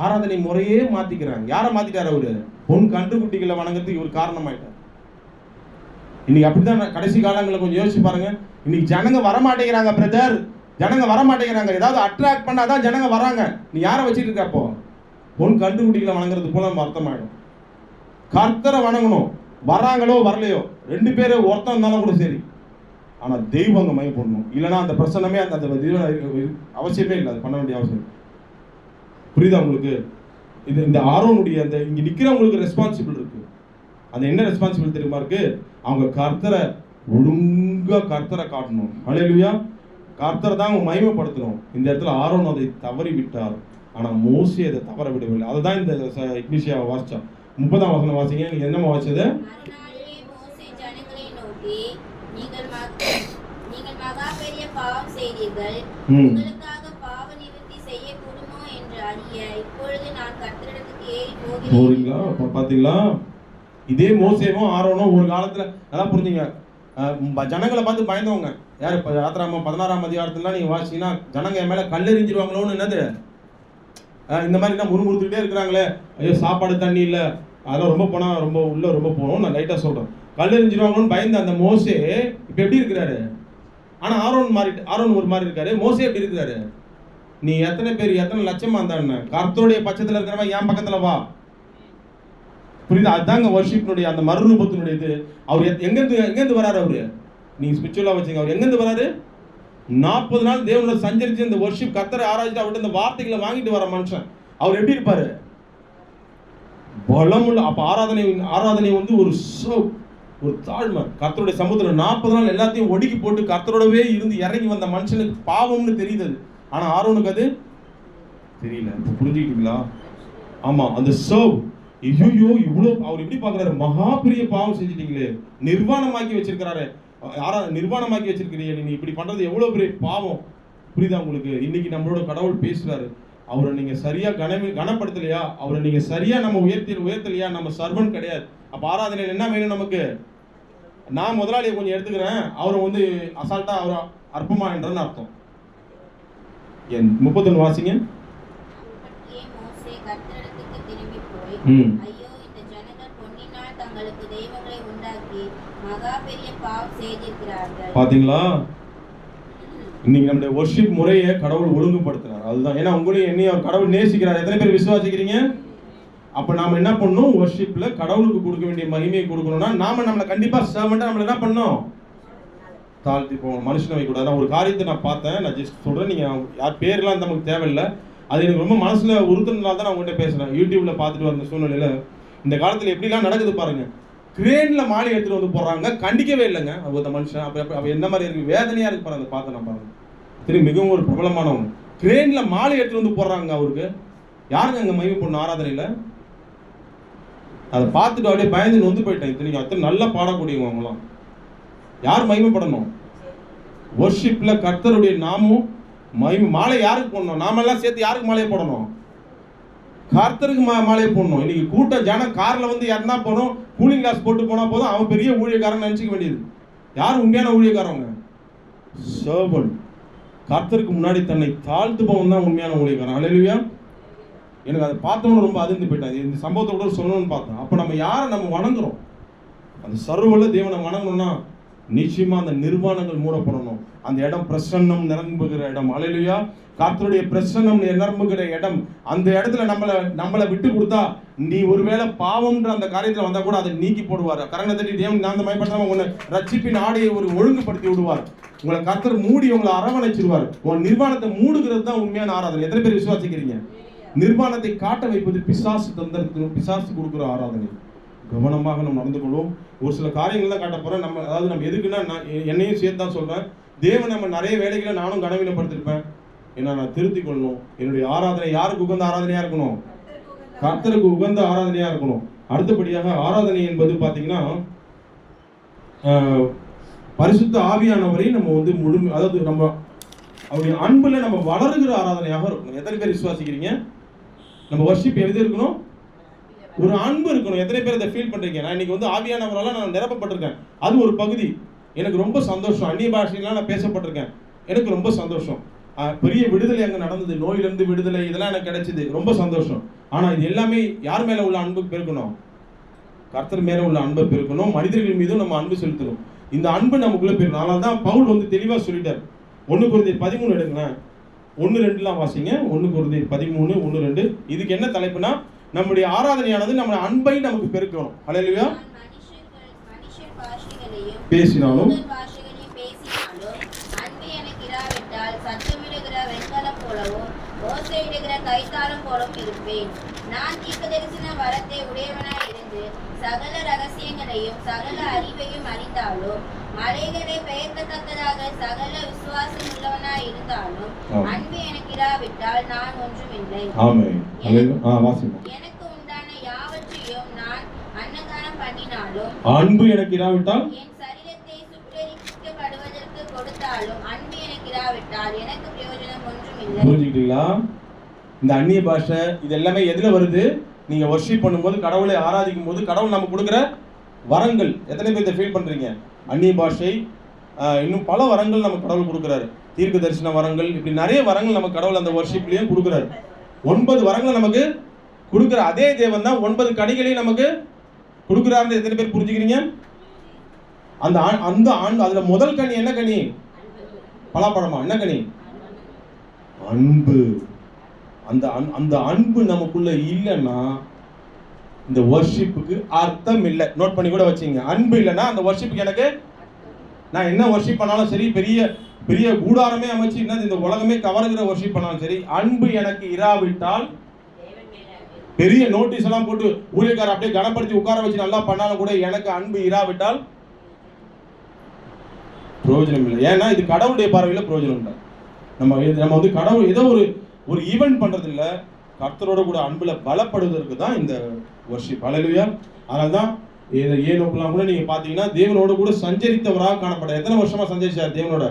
ஆராதனை முறையே மாத்திக்கிறாங்க. யாரை மாத்திட்டாரு அவரு? பொன் கன்றுக்குட்டிகளை வணங்குறதுக்கு இவர் காரணமாயிட்டார். இன்னைக்கு அப்படிதான் கடைசி காலங்களில் கொஞ்சம் யோசிச்சு பாருங்க. இன்னைக்கு ஜனங்க வரமாட்டேங்கிறாங்க பிரதர், ஜனங்க வரமாட்டேங்கிறாங்க. ஏதாவது அட்ராக்ட் பண்ணாதான் ஜனங்க வராங்க. நீ யாரை வச்சுட்டு இருக்க? அப்போ பொன் கன்றுக்குட்டிகளை வணங்குறது போல நம்ம அர்த்தமாயிடும். கர்த்தரை வணங்கணும், வராங்களோ வரலையோ 2 பேரும் ஒருத்தன் இருந்தாலும் கூட சரி, ஆனால் தெய்வங்க மையப்படணும். இல்லைன்னா அந்த பிரசனமே அந்த அவசியமே இல்லை, அது பண்ண வேண்டிய அவசியம். புரியுதா உங்களுக்கு? இந்த ஆரோனுடைய அந்த இங்கே நிற்கிறவங்களுக்கு ரெஸ்பான்சிபிள் இருக்கு. அந்த என்ன ரெஸ்பான்சிபிள் தெரியுமா இருக்கு? அவங்க கர்த்தரை ஒழுங்கா கர்த்தரை காட்டணும். ஹல்லேலூயா. கர்த்தரை தான் அவங்க மகிமைப்படுத்தணும். இந்த இடத்துல ஆரோன் அதை தவறி விட்டார், ஆனால் மோசே அதை தவற விடவில்லை. அதுதான் இந்த எக்னிஷியாவை வாசிச்சா. 30ஆம் வசனம் வாசிங்க. நீங்க என்னமா வாசிச்சது? மறுநாளிலே மோசே ஜனங்களை நோக்கி, நீங்கள் மகா பெரிய பாவம் செய்தீர்கள், உங்களுக்காக பாவ நிவர்த்தி செய்யக்கூடுமோ என்று அறிய இப்பொழுது நான் கர்த்தரிடத்துக்கு ஏறி போகிறேன். பாத்தீங்களா? இதே மோசேவும் ஆரோனும் ஒரு காலத்துல நல்லா புரிஞ்சுங்க, ஜனங்களை பார்த்து பயந்தவங்க. யார்? இப்போ யாத்திராம 16ஆம் அதிகாரத்துலாம் நீங்க வாசிச்சீங்கன்னா ஜனங்க என் மேல கல்லெறிஞ்சிருவாங்களோன்னு என்னது இந்த மாதிரி தான் முறுமுறுத்துக்கிட்டே இருக்கிறாங்களே, ஐயோ சாப்பாடு தண்ணி இல்லை, அதெல்லாம் ரொம்ப போனால் ரொம்ப உள்ள ரொம்ப போகணும். நான் லைட்டாக சொல்கிறேன், கல்லெறிஞ்சிருவாங்களோன்னு பயந்த அந்த மோசே இப்போ எப்படி இருக்கிறாரு? ஆனால் ஆரோன் ஒரு மாதிரி இருக்காரு. மோசே எப்படி இருக்கிறாரு? நீ எத்தனை பேர் எத்தனை லட்சமா இருந்தான்னு கர்த்தருடைய பட்சத்தில் இருக்கிறவன் என் பக்கத்தில் வா. புரியுது? அதுதாங்க வர்ஷிப்னுடைய அந்த மறுரூபத்தினுடைய இது. அவர் எங்கேருந்து வராரு? அவரு நீங்க ஸ்பிரிச்சுவலாக வச்சுங்க, அவர் எங்கேருந்து வராரு? 40 நாள் தேவனோட சஞ்சரிச்சு இந்த வர்ஷிப் கர்த்தரை ஆராய்ச்சி அவர்கிட்ட இந்த வார்த்தைகளை வாங்கிட்டு வர மனுஷன் அவர் எப்படி இருப்பாரு? பலமுள்ள. அப்ப ஆராதனை வந்து ஒரு தாழ்மை. கர்த்தருடைய சமூகத்தில் 40 நாள் எல்லாத்தையும் ஒடுக்கி போட்டு கர்த்தரோடவே இருந்து இறங்கி வந்த மனுஷனுக்கு பாவம்னு தெரியுது. ஆனா ஆரோனுக்கு அது தெரியல. புரிஞ்சுக்கிட்டீங்களா? ஆமா, அந்த சர்வ் ஐயோ இவ்வளவு அவர் எப்படி பாக்குறாரு? மகா பெரிய பாவம் செஞ்சிட்டீங்களே, நிர்வாணமாக்கி வச்சிருக்கிறாரு. நிர்வாணமாக்கி வச்சிருக்கிறீங்க, நீங்க இப்படி பண்றது எவ்வளவு பெரிய பாவம். புரியுதா உங்களுக்கு? இன்னைக்கு நம்மளோட கடவுள் பேசுறாரு. அவரை நீங்க சரியா கனப்படுத்தலையா, அவரை நீங்க சரியா நம்ம உயர்த்தலையா, நம்ம சர்வன் கிடையாது. அப்ப ஆராதனையில் என்ன வேணும் நமக்கு? நான் முதலாளியை கொஞ்சம் எடுத்துக்கிறேன், அவரை வந்து அசால்ட்டா அவரை அற்பமா என்றன்னு அர்த்தம். 31 வாசிங்க. ஐயோ, இந்த ஜனங்கள் பொன்னினால் தங்களுக்கு தெய்வங்களை உண்டாக்கி மகா பெரிய பாவம் செய்திருக்கிறார்கள். பாத்தீங்களா? இன்னைக்கு நம்முடைய வர்ஷிப் முறையை கடவுள் ஒழுங்குபடுத்துறாரு. அதுதான். ஏன்னா உங்களையும் என்னையும் அவர் கடவுள் நேசிக்கிறார். எத்தனை பேர் விசுவாசிக்கிறீங்க? அப்ப நாம என்ன பண்ணணும்? வர்ஷிப்ல கடவுளுக்கு கொடுக்க வேண்டிய மகிமையை கொடுக்கணும்னா நம்மளை கண்டிப்பா சர்வெண்டா நம்மள என்ன பண்ணணும்? தாழ்த்தி போகணும். மனுஷனை வைக்கூடாது. ஒரு காரியத்தை நான் பார்த்தேன், நான் ஜஸ்ட் சொல்றேன். நீங்க யார் பேர்லாம் நமக்கு தேவையில்லை. அது எனக்கு ரொம்ப மனசுல உறுத்துறதுனால தான் நான் உங்கள்கிட்ட பேசுறேன். யூடியூப்ல பார்த்துட்டு வந்த சூழ்நிலையில இந்த காலத்துல எப்படிலாம் நடக்குது பாருங்க. கிரேன்ல மாலை எடுத்துட்டு வந்து போடுறாங்க, கண்டிக்கவே இல்லைங்க அந்த மனுஷன். அப்ப என்ன மாதிரி இருக்கு, வேதனையா இருக்கு பாருங்க. பார்த்து நான் பாருங்க, திரும்பி மிகவும் ஒரு பிரபலமானவங்க கிரேன்ல மாலை எடுத்துட்டு வந்து போடுறாங்க. அவருக்கு யாருங்க அங்க மகிமை பண்ண ஆராதனையில? அதை பார்த்துட்டு அப்படியே பயந்து வந்து போயிட்டேன். இத்தனைக்கு அத்தனை நல்லா பாடக்கூடியவங்க அவங்களாம். யார் மகிமைப்படணும்? வர்ஷிப்ல கர்த்தருடைய நாமும் மாலை யாருக்கு போடணும்? நாமெல்லாம் சேர்த்து யாருக்கு மாலையை போடணும்? கர்த்தருக்கு மாலையை போடணும். இன்னைக்கு கூட்டம் ஜனம் கார்ல வந்து யாருன்னா போனோம், கூலிங் கிளாஸ் போட்டு போனா போதும், அவன் பெரிய ஊழியக்காரன் நினைச்சுக்க வேண்டியது. யார் உண்மையான ஊழியக்காரவங்க? சர்வன்ட். கர்த்தருக்கு முன்னாடி தன்னை தாழ்த்துபவன் தான் உண்மையான ஊழியக்காரன். அல்லேலூயா. எனக்கு அதை பார்த்தவங்க ரொம்ப அதிர்ந்து போயிட்டாங்க. இந்த சம்பவத்தை கூட சொல்லணும்னு பார்த்தேன். அப்ப நம்ம யாரை நம்ம வணங்குறோம்? அந்த சர்வல தேவனை வணங்கணும்னா நிச்சயமா அந்த நிர்வாணங்கள் மூடப்படணும். அந்த இடம் பிரசன்னம் நிரம்புகிற இடம். அல்லேலூயா. கர்த்தருடைய பிரசன்னம் நிரம்புகிற இடம். அந்த இடத்துல நம்மளை விட்டு கொடுத்தா, நீ ஒருவேளை பாவம்ன்ற அந்த காரியத்துல வந்தா கூட அதை நீக்கி போடுவார். கரங்களை தட்டி தேவன் நான் அந்த மயப்படுத்தாம உன்னை ரட்சிப்பின் ஆடையை ஒரு ஒழுங்குபடுத்தி விடுவார். உங்களை கர்த்தர் மூடி உங்களை அரவணைச்சிருவார். உன் நிர்வாணத்தை மூடுகிறது தான் உண்மையான ஆராதனை. எத்தனை பேர் விசுவாசிக்கிறீங்க? நிர்வாணத்தை காட்ட வைப்பது பிசாசு தந்திரத்திலும் பிசாசு கொடுக்குற ஆராதனை. கவனமாக நம்ம நடந்து கொள்வோம். ஒரு சில காரியங்கள் தான் காட்ட போறேன். நம்ம எதுக்குன்னா, நான் என்னையும் சேர்த்து தான் சொல்றேன். தேவன் நம்ம நிறைய வேலைகளை நானும் கனவீனப்படுத்திருப்பேன். ஏன்னா நான் திருத்திக் கொள்ளணும். என்னுடைய ஆராதனை யாருக்கு உகந்த ஆராதனையா இருக்கணும்? கர்த்தருக்கு உகந்த ஆராதனையா இருக்கணும். அடுத்தபடியாக ஆராதனை என்பது பாத்தீங்கன்னா பரிசுத்த ஆவியானவரை நம்ம வந்து அதாவது நம்ம அவருடைய அன்புல நம்ம வளருகிற ஆராதனையாக இருக்கணும். எத்தனை பேர் விசுவாசிக்கிறீங்க? நம்ம வர்ஷிப் எது இருக்கணும்? ஒரு அன்பு இருக்கணும். எத்தனை பேர் அதை ஃபீல் பண்றீங்க? நான் இன்னைக்கு வந்து ஆவியானவரால நான் நிரப்பப்பட்டிருக்கேன். அது ஒரு பகுதி. எனக்கு ரொம்ப சந்தோஷம். அந்நிய பாஷையெல்லாம் நான் பேசப்பட்டிருக்கேன். எனக்கு ரொம்ப சந்தோஷம். பெரிய விடுதலை அங்கே நடந்தது. நோயிலிருந்து விடுதலை, இதெல்லாம் எனக்கு கிடைச்சது. ரொம்ப சந்தோஷம். ஆனா இது எல்லாமே யார் மேல உள்ள அன்புக்கு பெருக்கணும்? கர்த்தர் மேல உள்ள அன்பை பெருக்கணும், மனிதர்கள் மீதும் நம்ம அன்பு செலுத்தணும். இந்த அன்பு நமக்குள்ள பெருக்கணும். அதனால தான் பவுல் வந்து தெளிவா சொல்லிட்டார். 1 கொரிந்தியர் 13 எடுங்களேன். 1:2 வாசிங்க. 1 கொரிந்தியர் 13 1:2. இதுக்கு என்ன தலைப்புனா, நம்முடைய ஆராதனையானது நம்ம அன்பை நமக்கு பெருக்கணும். ஹல்லேலூயா. மனுஷர் பாஷைகளையும் பேசினாலும் அன்பு எனக்கு இராவிட்டால் சத்தமிடுகிற வெண்கலம் போலவும் ஓசையிடுகிற கைத்தாளம் போலவும் இருப்பேன். நான் தீர்க்கதரிசன வரத்தை உடையவனாய் இருந்து சகல ரகசியங்களையும் சகல அறிவையும் அறிந்தாலும், மலைகளை பெயர்க்கத்தக்கதாக சகல விசுவாசம் உள்ளவனாய் இருந்தாலும், அன்பு எனக்கு இராவிட்டால் நான் ஒன்றுமில்லை. எனக்கு உண்டான யாவற்றையும் நான் அன்னதானம் பண்ணினாலும், அன்பு எனக்கு இராவிட்டால் என் சரீரத்தை சுட்டெரிக்கப்படுவதற்கு கொடுத்தாலும், அன்பு எனக்கு இராவிட்டால் எனக்கு பிரயோஜனம் ஒன்றுமில்லை. புரிஞ்சுக்கிட்டீங்களா? இந்த அந்நிய பாஷை இது எல்லாமே எதுல வருது? நீங்க வர்ஷிப் பண்ணும்போது, கடவுளை ஆராதிக்கும் போது கடவுள் நமக்கு கொடுக்குற வரங்கள். எத்தனை பேர் இதை ஃபீல் பண்றீங்க? அந்நிய பாஷை, இன்னும் பல வரங்கள் நம்ம கடவுள் கொடுக்குறாரு. தீர்க்க தரிசன வரங்கள், இப்படி நிறைய வரங்கள் நம்ம கடவுள் அந்த வர்ஷிப்லயும் கொடுக்குறாரு. 9 வரங்களை நமக்கு கொடுக்குற அதே தேவன் தான் 9 கனிகளையும் நமக்கு கொடுக்குறாருன்னு எத்தனை பேர் புரிஞ்சுக்கிறீங்க? அந்த அதுல முதல் கனி என்ன கனி? பலாப்பழமா? என்ன கனி? அன்பு. அந்த அன்பு நமக்குள்ள இல்லைன்னா இந்த வர்ஷிப்புக்கு அர்த்தம் இல்லை. நோட் பண்ணி கூட வச்சுங்க. அன்பு இல்லைன்னா அந்த வர்ஷிப்புக்கு எனக்கு, நான் என்ன வர்ஷிப் பண்ணாலும் சரி, பெரிய பெரிய கூடாரமே அமைச்சு இந்த உலகமே கவருகிற வர்ஷிப் பண்ணாலும் சரி, அன்பு எனக்கு இராவிட்டால், பெரிய நோட்டீஸ் எல்லாம் போட்டு ஊழியக்காரர் அப்படியே கனப்படுத்தி உட்கார வச்சு நல்லா பண்ணாலும் கூட எனக்கு அன்பு இராவிட்டால் பிரயோஜனம் இல்லை. ஏன்னா இது கடவுளுடைய பார்வையில பிரயோஜனம் இல்லை. நம்ம வந்து கடவுள் ஏதோ ஒரு ஈவென்ட் பண்றது இல்ல, கர்த்தரோட கூட அன்புல பலப்படுவதற்கு தான் இந்த வர்ஷிப். ஹல்லேலூயா. அதனால தான் ஏனோக்கெல்லாம் கூட நீங்க பாத்தீங்கன்னா தேவனோட கூட சஞ்சரித்தவராக காணப்பட. எத்தனை வருஷமா சஞ்சரிச்சார் தேவனோட?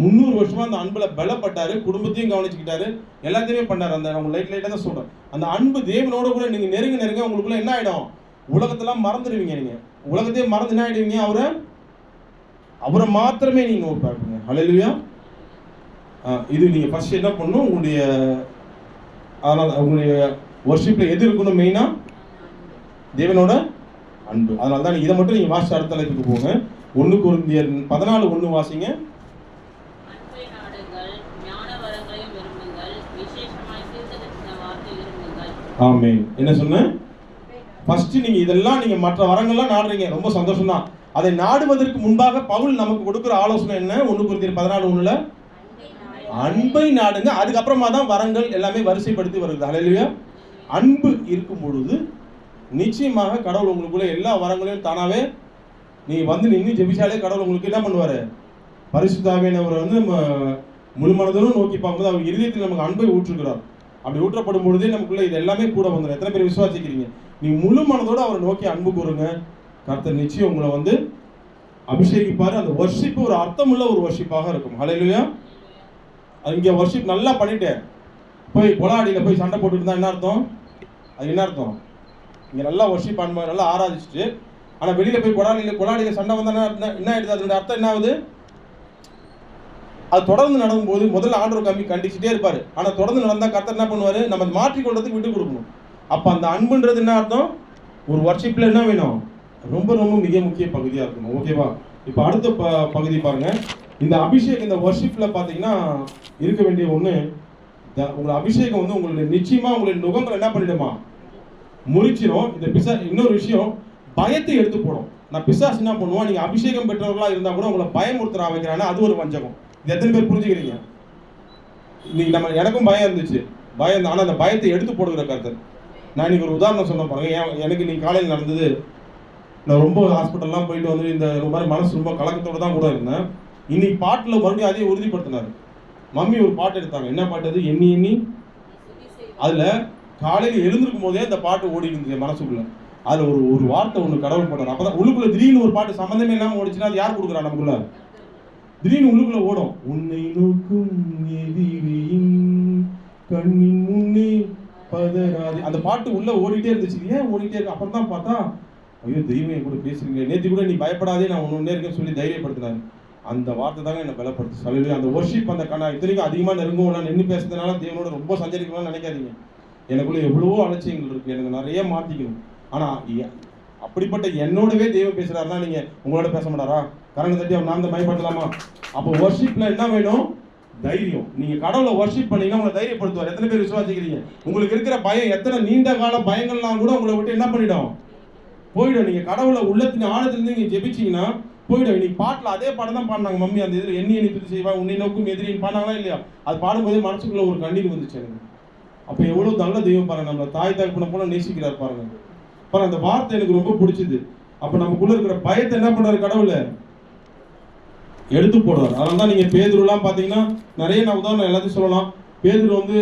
300 வருஷமா அந்த அன்புல பலப்பட்டாரு, குடும்பத்தையும் கவனிச்சுக்கிட்டாரு, எல்லாத்தையுமே பண்ணாரு. அந்த நம்ம லைட்டா தான் சொல்றேன். அந்த அன்பு தேவனோட கூட நீங்க நெருங்க உங்களுக்குள்ள என்ன ஆயிடும்? உலகத்தெல்லாம் மறந்துடுவீங்க. நீங்க உலகத்தையே மறந்து என்ன ஆயிடுவீங்க? அவரை மாத்திரமே நீங்க நோட் பார்ப்பீங்க. ஹல்லேலூயா. இது நீங்க ஃபர்ஸ்ட் என்ன பண்ணணும்? உங்களுடைய வர்ஷிப்ல எது இருக்கணும்? மெயினா தேவனோட அன்பு. அதனால தான் இதை மட்டும் நீங்க வாசிச்சு அடுத்த தலைப்புக்கு போங்க. 1 கொரிந்தியர் 14:1 வாசிங்க. ஆமென். என்ன சொன்ன? ஃபர்ஸ்ட் நீங்க இதெல்லாம் நீங்க மற்ற வரங்கள்லாம் நாடுறீங்க, ரொம்ப சந்தோஷம் தான். அதை நாடுவதற்கு முன்பாக பவுல் நமக்கு கொடுக்கிற ஆலோசனை என்ன? 1 கொரிந்தியர் 14:1 அன்பை நாடுங்க. அதுக்கப்புறமா தான் வரங்கள் எல்லாமே வரிசைப்படுத்தி வருது. ஹல்லேலூயா. அன்பு இருக்கும் பொழுது நிச்சயமாக கடவுள் உங்களுக்குள்ள எல்லா வரங்களையும் தானாவே நீங்க வந்து நின்று ஜெபிச்சாலே கடவுள் உங்களுக்கு என்ன பண்ணுவாரு? பரிசுத்த ஆவியானவரை வந்து நம்ம முழு மனதோடு நோக்கி பார்க்கும்போது அவர் இருதயத்தில் நமக்கு அன்பை ஊற்றுகிறார். அப்படி ஊற்றப்படும் பொழுதே நமக்குள்ள இது எல்லாமே கூட வந்துடும். எத்தனை பேர் விசுவாசிக்கிறீங்க? நீ முழு மனதோடு அவரை நோக்கி அன்பு கூறுங்க, கர்த்தர் நிச்சயம் உங்களை வந்து அபிஷேகிப்பாரு. அந்த வர்ஷிப் ஒரு அர்த்தமுள்ள ஒரு வர்ஷிப்பாக இருக்கும். ஹல்லேலூயா. இங்க வர்ஷிப் நல்லா பண்ணிட்டு போய் கொலாடியில போய் சண்டை போட்டுட்டு இருந்தா என்ன அர்த்தம்? அது என்ன அர்த்தம்? இங்க நல்லா வர்ஷிப் அன்பு நல்லா ஆராதிச்சுட்டு, ஆனா வெளியில போய் கொலாடியில சண்டை வந்தா என்ன ஆயிடுது? அதோட அர்த்தம் என்ன ஆகுது? அது தொடர்ந்து நடக்கும்போது முதல்ல ஆண்டவர் கண்டிச்சுட்டே இருப்பாரு. ஆனா தொடர்ந்து நடந்தா கர்த்தர் என்ன பண்ணுவாரு? நம்ம மாற்றிக்கொள்றதுக்கு விட்டு கொடுக்கணும். அப்ப அந்த அன்புன்றது என்ன அர்த்தம்? ஒரு வர்ஷிப்ல என்ன வேணும்? ரொம்ப ரொம்ப மிக முக்கிய பகுதியா இருக்கணும். ஓகேவா? இப்ப அடுத்த பகுதி பாருங்க. இந்த அபிஷேகம், இந்த வர்ஷிப்ல பாத்தீங்கன்னா இருக்க வேண்டிய ஒண்ணு, உங்க அபிஷேகம் வந்து உங்களுடைய நிச்சயமா உங்களுடைய நுகங்கள் என்ன பண்ணிடுமா? முறிச்சிடும். இந்த இன்னொரு விஷயம், பயத்தை எடுத்து போடும். நான் பிசாசு என்ன பண்ணுவான்? நீங்க அபிஷேகம் பெற்றவர்களா இருந்தா கூட உங்களை பயமுறுத்துற வைக்கிறானா, அது ஒரு வஞ்சகம். இது எத்தனை பேர் புரிஞ்சுக்கிறீங்க? நீங்க எனக்கும் பயம் இருந்துச்சு, ஆனா அந்த பயத்தை எடுத்து போடுகிற கர்த்தர். நான் இன்னைக்கு ஒரு உதாரணம் சொன்ன பாருங்க. எனக்கு நீங்க காலையில் நடந்தது, நான் ரொம்ப ஹாஸ்பிட்டல்லாம் போயிட்டு வந்து இந்த மாதிரி மனசு ரொம்ப கலக்கத்தோடு தான் கூட இருந்தேன். இன்னைக்கு பாட்டில் மறுபடியும் அதையும் உறுதிப்படுத்தினாரு. மம்மி ஒரு பாட்டு எடுத்தாங்க. என்ன பாட்டு அது? எண்ணி எண்ணி. அதுல காலையில் எழுந்திருக்கும் போதே அந்த பாட்டு ஓடி இருந்தது மனசுக்குள்ள. அதுல ஒரு வார்த்தை ஒண்ணு கடவுள் போட்டார். அப்பதான் உள்ளுக்குள்ள திடீர்னு ஒரு பாட்டு சம்பந்தமே இல்லாம ஓடிச்சுன்னா அது யார் கொடுக்குறா? நமக்குள்ள திடீர்னு உள்ளுக்குள்ள ஓடும். உன்னை நோக்கும் எதிரியின் கண்ணின் முன்னே பதறாது. அந்த பாட்டு உள்ள ஓடிட்டே இருந்துச்சு. ஏன் ஓடிட்டே இருக்கு? அப்புறம் தான் பார்த்தா, ஐயோ தெய்வம் என் கூட பேசுறீங்க, நேற்று கூட நீ பயப்படாதே, நான் ஒன்னே இருக்கேன்னு சொல்லி தைரியப்படுத்தினாரு. அந்த வார்த்தை தாங்க என்ன பலப்படுத்து. சொல்லி அந்த வர்ஷிப், அந்த இத்தனைக்கும் அதிகமாக நெருங்குவோம். நின்று பேசுறதுனால தேவனோட ரொம்ப சஞ்சரிக்கணும்னு நினைக்காதீங்க. எனக்குள்ள எவ்வளவோ அலட்சியங்கள் இருக்கு, எனக்கு நிறைய மாற்றிக்கணும். ஆனால் அப்படிப்பட்ட என்னோடவே தெய்வம் பேசுறாருன்னா நீங்க உங்களோட பேச மாட்டாரா? கரங்க தட்டி அவர் நாமத்தை மயப்படுத்தலாமா? அப்போ வர்ஷிப்ல என்ன வேணும்? தைரியம். நீங்க கடவுளை வர்ஷிப் பண்ணீங்கன்னா உங்களை தைரியப்படுத்துவார். எத்தனை பேர் விசுவாசிக்கிறீங்க? உங்களுக்கு இருக்கிற பயம், எத்தனை நீண்ட கால பயங்கள்லாம் கூட உங்களை விட்டு என்ன பண்ணிடும்? போயிடும். நீங்க கடவுளை உள்ளத்தின் ஆழத்திலிருந்து நீங்க ஜெபிச்சீங்கன்னா போயிடும். இன்னைக்கு பாட்டில் அதே பாடம் தான் பாடினாங்க மம்மி. அந்த இதில் எண்ணி துதி செய்வா உன்னை நோக்கும் எதிரின்னு பாடினாங்களா இல்லையா? அது பாடும்போதே மனசுக்குள்ள ஒரு கண்ணீர் வந்துச்சு எனக்கு. அப்போ எவ்வளோ நல்ல தெய்வம் பாருங்க, நம்மளை தாய் தகப்பனை போல நேசிக்கிறார் பாருங்க. பாருங்க, அந்த வார்த்தை எனக்கு ரொம்ப பிடிச்சது. அப்போ நமக்குள்ள இருக்கிற பயத்தை என்ன பண்றாரு? கடவுளை எடுத்து போடுறாரு. அதனால தான் நீங்க பேதுருலாம் பார்த்தீங்கன்னா நிறைய நான் உதாரணம் எல்லாத்தையும் சொல்லலாம். பேதுரு வந்து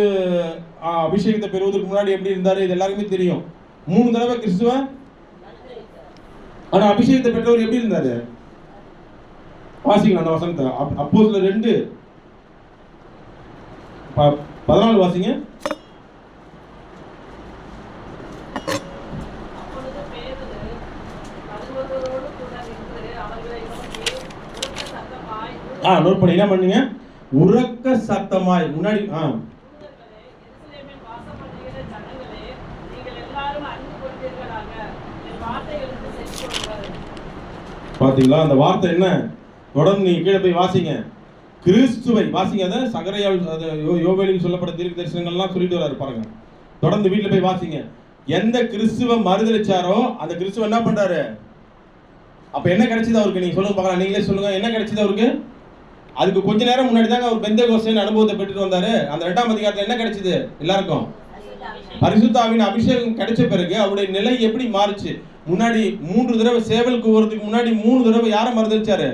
அபிஷேகத்தை பெறுவதற்கு முன்னாடி எப்படி இருந்தாரு இது எல்லாருக்குமே தெரியும். 3 தடவை கிறிஸ்துவ, ஆனா அபிஷேகத்தை பெற்றவர் எப்படி இருந்தாரு? வாசிங்க அந்த வசனத்தை. அப்போஸ்தலர் 2:14 வாசிங்க. நோட் பண்ணி என்ன பண்ணுங்க? உரக்க சத்தமாய். முன்னாடி பாத்தீங்களா அந்த வார்த்தை என்ன? தொடர்ந்து நீங்க கீழே போய் வாசிங்க. கிறிஸ்துவை வாசிங்க. அதை சகரியால் யோவேலில் சொல்லப்பட்ட தீர்க்க தரிசனங்கள்லாம் சொல்லிட்டு வராரு பாருங்க. தொடர்ந்து வீட்டில் போய் வாசிங்க. எந்த கிறிஸ்துவ மறுதலிச்சாரோ அந்த கிறிஸ்துவ என்ன பண்றாரு? அப்ப என்ன கிடைச்சது அவருக்கு? நீங்க சொல்லுங்க பார்க்கலாம். நீங்களே சொல்லுங்க, என்ன கிடைச்சது அவருக்கு? அதுக்கு கொஞ்ச நேரம் முன்னாடி தாங்க அவர் பெந்தேகோஸ்தேவின் அனுபவத்தை பெற்றுட்டு வந்தாரு. அந்த 2ஆம் அதிகாரத்துல என்ன கிடைச்சது எல்லாருக்கும்? பரிசுத்த ஆவியின் அபிஷேகம் கிடைச்ச பிறகு அவருடைய நிலை எப்படி மாறுச்சு? முன்னாடி 3 தடவை சேவல் கூவுறதுக்கு முன்னாடி 3 தடவை யாரை மறுதலிச்சாரு?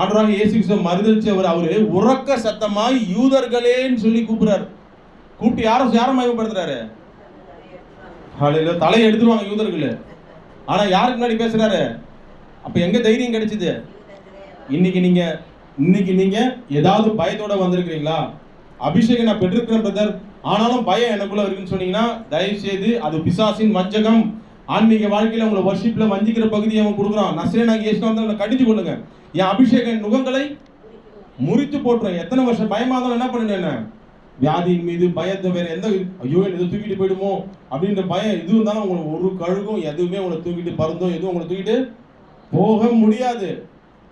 ஆண்டவராகிய இயேசு கிறிஸ்துவை மறுதலிச்சவர். அவரு உரக்க சத்தமாய் யூதர்களேன்னு சொல்லி கூப்பிடுறாரு. கூப்பிட்டு யாரை மயப்படுத்துறாரு? தலையை எடுத்துருவாங்க யூதர்கள். ஆனா யாருக்கு முன்னாடி பேசுறாரு? அப்ப எங்க தைரியம் கிடைச்சது? இன்னைக்கு நீங்க ஏதாவது பயத்தோட வந்திருக்கிறீங்களா? அபிஷேகம் நான் பெற்றிருக்கிறேன் பிரதர், ஆனாலும் பயம் எனக்குள்ள இருக்குன்னு சொன்னீங்கன்னா தயவு செய்து அது பிசாசின் வஞ்சகம். ஆன்மீக வாழ்க்கையில உங்களை வர்ஷிப்ல வஞ்சிக்கிற பகுதியை அவன் கொடுக்குறான். நசரேயனாகிய இயேசு வந்து கடிச்சு கொள்ளுங்க. என் அபிஷேக நுகங்களை முறித்து போட்டுரும். எத்தனை வருஷம் பயமா இருந்தாலும் என்ன பண்ணிடுறேன்? வியாதியின் மீது பயத்தை வேற எந்த ஐயோ எதை தூக்கிட்டு போயிடுமோ அப்படின்ற பயம் எது இருந்தாலும் உங்களுக்கு ஒரு கழுகும் எதுவுமே உங்களை தூக்கிட்டு பறந்தும் எதுவும் உங்களை தூக்கிட்டு போக முடியாது.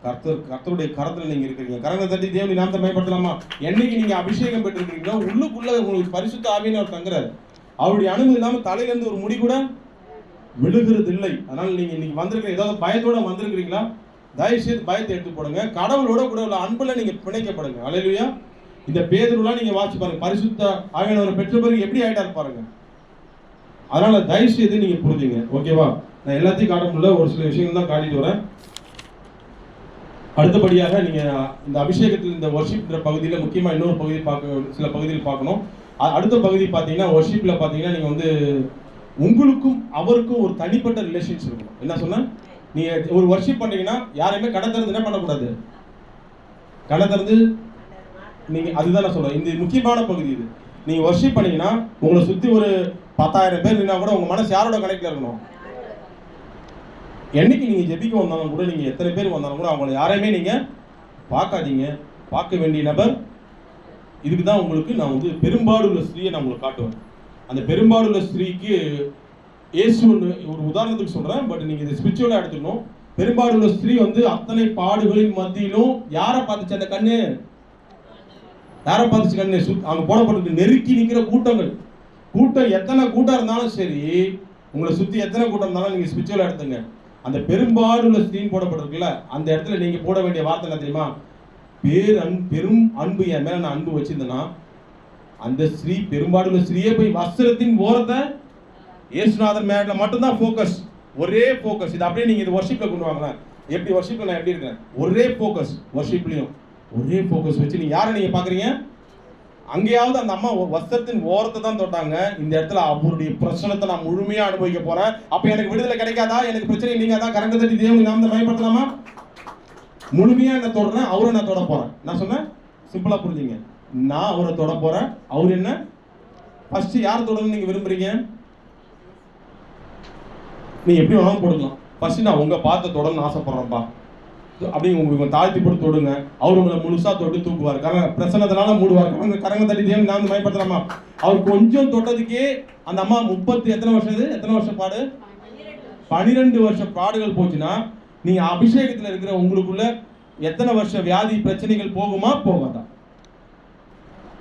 கர்த்தருடைய கரத்துல நீங்க இருக்கிறீங்க. கரங்களை தட்டி தேவனை நாமத்தை மயப்படுத்தலாமா? என்னைக்கு நீங்க அபிஷேகம் பெற்றிருக்கீங்களோ உள்ளுக்குள்ள உங்களுக்கு பரிசுத்த ஆவியானவர் தங்குறாரு. அவருடைய அனுமதி இல்லாம தலையில இருந்து ஒரு முடி கூட விழுகிறது இல்லை. அதனால நீங்க இன்னைக்கு வந்திருக்கிற ஏதாவது பயத்தோட வந்திருக்கிறீங்களா? தயவு செய்து பயத்தை எடுத்து போடுங்க. கடவுளோட கூட உள்ள அன்புல நீங்க பிணைக்கப்படுங்க. அல்லேலூயா. இந்த பேதுருலாம் நீங்க வாசி பாருங்க. பரிசுத்த ஆவியானவரை பெற்ற பிறகு எப்படி ஆயிட்டாரு பாருங்க. அதனால தயவு செய்து நீங்க புரிஞ்சுங்க. ஓகேவா? நான் எல்லாத்தையும் காட்ட முடியல, ஒரு சில விஷயங்கள் தான் காட்டிட்டு வரேன். அடுத்தபடியாக நீங்க இந்த அபிஷேகத்தில் இந்த வர்ஷிப்ன்ற பகுதியில முக்கியமா இன்னொரு பகுதி சில பகுதியில் பார்க்கணும். அடுத்த பகுதி பார்த்தீங்கன்னா வர்ஷிப்ல பார்த்தீங்கன்னா நீங்க வந்து உங்களுக்கும் அவருக்கும் ஒரு தனிப்பட்ட ரிலேஷன்ஷிப் இருக்கணும். என்ன சொன்னா, நீங்க ஒரு வர்ஷிப் பண்ணீங்கன்னா யாரையுமே கடை திறந்து என்ன பண்ணக்கூடாது? கடை திறந்து நீங்க அதுதான் நான் சொல்றேன். இந்த முக்கியமான பகுதி இது. நீங்க வர்ஷிப் பண்ணீங்கன்னா உங்களை சுத்தி ஒரு 10,000 பேர் நின்னா கூட உங்க மனசு யாரோட கனெக்ட்ல இருக்கணும்? என்னைக்கு நீங்க ஜெபிக்க வந்தாலும் கூட, நீங்க எத்தனை பேர் வந்தாலும் கூட அவங்களை யாரையுமே நீங்க பார்க்காதீங்க. பார்க்க வேண்டிய நபர். இதுக்கு தான் உங்களுக்கு நான் வந்து பெரும்பாடுள்ள ஸ்திரீயை நான் உங்களுக்கு காட்டுவேன். அந்த பெரும்பாடுள்ள ஸ்திரீக்கு இயேசு ஒரு உதாரணத்துக்கு சொல்றேன், பட் நீங்க இதை ஸ்பிரிச்சுவலா எடுத்துக்கணும். பெரும்பாடுள்ள ஸ்திரீ வந்து அத்தனை பாடுகளின் மத்தியிலும் யாரை பார்த்துச்சு? அந்த கண்ணு யாரை பார்த்துச்சு? கண்ணு அவங்க போடப்பட்டு நெருக்கி நிற்கிற கூட்டம் எத்தனை கூட்டம் இருந்தாலும் சரி, உங்களை சுத்தி எத்தனை கூட்டம் இருந்தாலும் நீங்க ஸ்பிரிச்சுவலா எடுத்துங்க. அந்த பெரும்பாடுள்ள ஸ்திரீன்னு போடப்பட்டிருக்குல்ல, அந்த இடத்துல நீங்க போட வேண்டிய வார்த்தை என்ன தெரியுமா? பெரும் அன்பு என் மேல நான் அன்பு வச்சிருந்தேன்னா அந்த ஸ்திரீ பெரும்பாடுள்ள ஸ்திரீயே போய் வஸ்திரத்தின் ஓரத்தை இயேசுநாதர் மேல மட்டும்தான் ஃபோக்கஸ். ஒரே ஃபோக்கஸ். இது அப்படியே நீங்க இது வர்ஷிப்ல கொண்டு வாங்கலாம். எப்படி வர்ஷிப்ல நான் எப்படி இருக்கேன்? ஒரே ஃபோக்கஸ். வர்ஷிப்லயும் ஒரே ஃபோக்கஸ் வச்சு நீங்க யாரை நீங்க பாக்குறீங்க? அங்கேயாவது அந்த அம்மா வஸ்திரத்தின் ஓரத்தை தான் தொட்டாங்க. இந்த இடத்துல அவருடைய பிரச்சனத்தை நான் முழுமையா அனுபவிக்க போறேன். அப்ப எனக்கு விடுதலை கிடைக்காதா? எனக்கு பிரச்சனை நீங்க தான் கரங்க தட்டி தேவனை நாமத்தை மயப்படுத்தலாமா? முழுமையா என்ன தொடறேன், அவரை நான் தொட போறேன். நான் சொன்னேன், சிம்பிளா புரிஞ்சுங்க. நான் அவரை தொட போறேன். அவர் என்ன ஃபர்ஸ்ட் யார் தொடரணும்னு நீங்க விரும்புறீங்க? நீங்க எப்படி வேணாலும் போடுக்கலாம். ஃபர்ஸ்ட் நான் உங்க பார்த்து தொடரணும்னு ஆசைப்படுறேன்ப்பா அப்படின்னு உங்களுக்கு தாழ்த்தி போட்டு தொடுங்க. அவர் உங்களை முழுசா தொட்டு தூக்குவார். பிரசனத்தினால மூடுவார். கரங்க தட்டி தேவன் நான் மயப்படுத்தலாமா? அவர் கொஞ்சம் தொட்டதுக்கே அந்த அம்மா 30 எத்தனை வருஷம் பாடு? 12 வருஷம் பாடுகள் போச்சுன்னா நீங்க அபிஷேகத்துல இருக்கிற உங்களுக்குள்ள எத்தனை வருஷம் வியாதி பிரச்சனைகள் போகுமா போகாதா?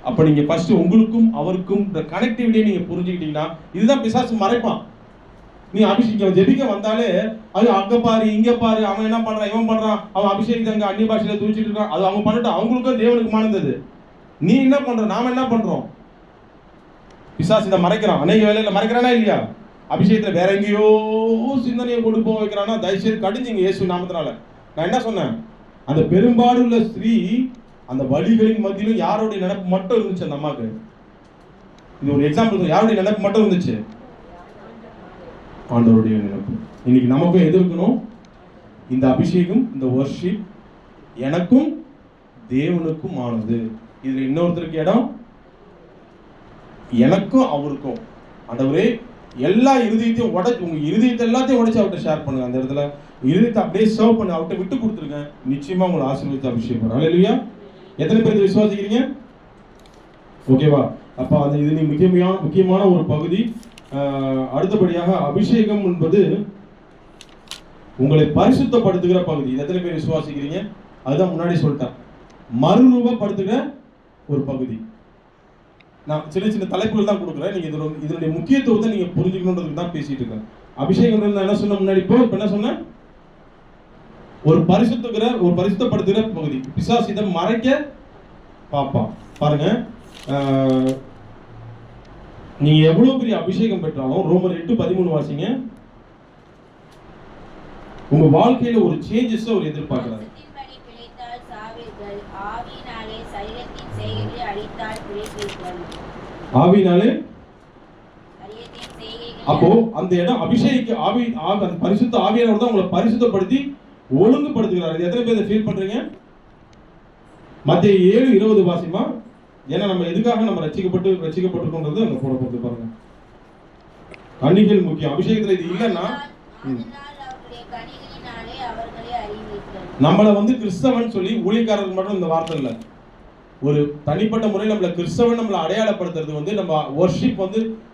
அப்ப நீங்க ஃபர்ஸ்ட் உங்களுக்கும் அவருக்கும் இந்த கனெக்டிவிட்டியை நீங்க புரிஞ்சுக்கிட்டீங்கன்னா, இதுதான் பிசாசு மறைப்பான். நீ அபிஷேகம் ஜெபிக்க வந்தாலே அது அங்க பாரு இங்க பாரு, அவன் என்ன பண்றான் இவன் பண்றான், அவன் அபிஷேகத்தை அங்க அந்நிய பாஷையில தூச்சிட்டு இருக்கான், அது அவங்க பண்ணிட்டு அவங்களுக்கும் தேவனுக்கு மானது. நீ என்ன பண்ற, நாம என்ன பண்றோம்? பிசாசு இதை மறைக்கிறான், அநேக வேலையில மறைக்கிறானா இல்லையா? அபிஷேகத்துல வேற எங்கேயோ சிந்தனையை கொண்டு போக வைக்கிறான்னா தயவுசெய்து கடிஞ்சிங்க இயேசு நாமத்தினால. நான் என்ன சொன்னேன், அந்த பெரும்பாடுள்ள ஸ்திரீ அந்த வழிகளின் மத்தியிலும் யாருடைய நினைப்பு மட்டும் இருந்துச்சு அந்த அம்மாக்கு. இது ஒரு எக்ஸாம்பிள், யாருடைய நினைப்பு மட்டும் இருந்துச்சு? ஆண்டவருடைய நினைப்பு. இன்னைக்கு நமக்கும் எது இருக்கணும்? இந்த அபிஷேகம், இந்த வர்ஷிப் எனக்கும் தேவனுக்கும் ஆனது. இதுல இன்னொருத்தருக்கு இடம், எனக்கும் அவருக்கும். ஆண்டவரே எல்லா இருதயத்தையும் உடைச்சு, உங்க இருதயத்தை எல்லாத்தையும் உடைச்சு அவர்கிட்ட ஷேர் பண்ணுங்க. அந்த இடத்துல இருதயத்தை அப்படியே சர்வ் பண்ணி அவர்கிட்ட விட்டு கொடுத்துருங்க. நிச்சயமா உங்களை ஆசீர்வதித்து அபிஷேகம் பண்ணுங்க. ஹல்லேலூயா. எத்தனை பேர் விசுவாசிக்கிறீங்க? ஓகேவா? அப்ப அது இது முக்கியமான ஒரு பகுதி. அடுத்தபடியாக அபிஷேகம் என்பது உங்களை பரிசுத்தப்படுத்துகிற பகுதி. எத்தனை பேர் விசுவாசிக்கிறீங்க? அதுதான் முன்னாடி சொல்லிட்டேன், மறுரூபப்படுத்துகிற ஒரு பகுதி. நான் சின்ன சின்ன தலைப்புகள் தான் கொடுக்குறேன். நீங்க இதனுடைய முக்கியத்துவத்தை நீங்க புரிஞ்சுக்கணுன்றதுக்கு தான் பேசிட்டு இருக்கேன். அபிஷேகம் என்ன சொன்ன முன்னாடி, இப்போ என்ன சொன்னேன்? ஒரு பரிசுத்தப்படுத்துகிற பகுதி. பிசாசு இதை மறைக்க பாப்பா. பாருங்க, நீங்க எவ்வளவு பெரிய அபிஷேகம் பெற்றாலும், ரோமர் 8:13 வாசிங்க. உங்க வாழ்க்கையில ஒரு சேஞ்சஸ் ஒரு எதிர்பார்க்கிறாரு. ஆவினாலே அப்போ அந்த இடம் அபிஷேக ஆவி, அந்த பரிசுத்த ஆவியானவர் தான் உங்களை பரிசுத்தப்படுத்தி ஒழுங்குபடுத்துகிறார். இது எத்தனை பேர் ஃபீல் பண்றீங்க? மத்தேயு 7:20 வாசிமா. ஏன்னா நம்ம எதுக்காக நம்ம ரட்சிக்கப்பட்டிருக்கோம்ன்றது அங்க போடப்பட்டு பாருங்க. கனிகள் முக்கியம். அபிஷேகத்துல இது இல்லைன்னா நம்மளை கிறிஸ்தவன் சொல்லி ஊழியக்காரர்கள் மட்டும் இந்த வார்த்தை இல்லை, ஒரு தனிப்பட்ட முறையில் நம்மளை கிறிஸ்தவன் நம்மளை அடையாளப்படுத்துறது நம்ம வர்ஷிப்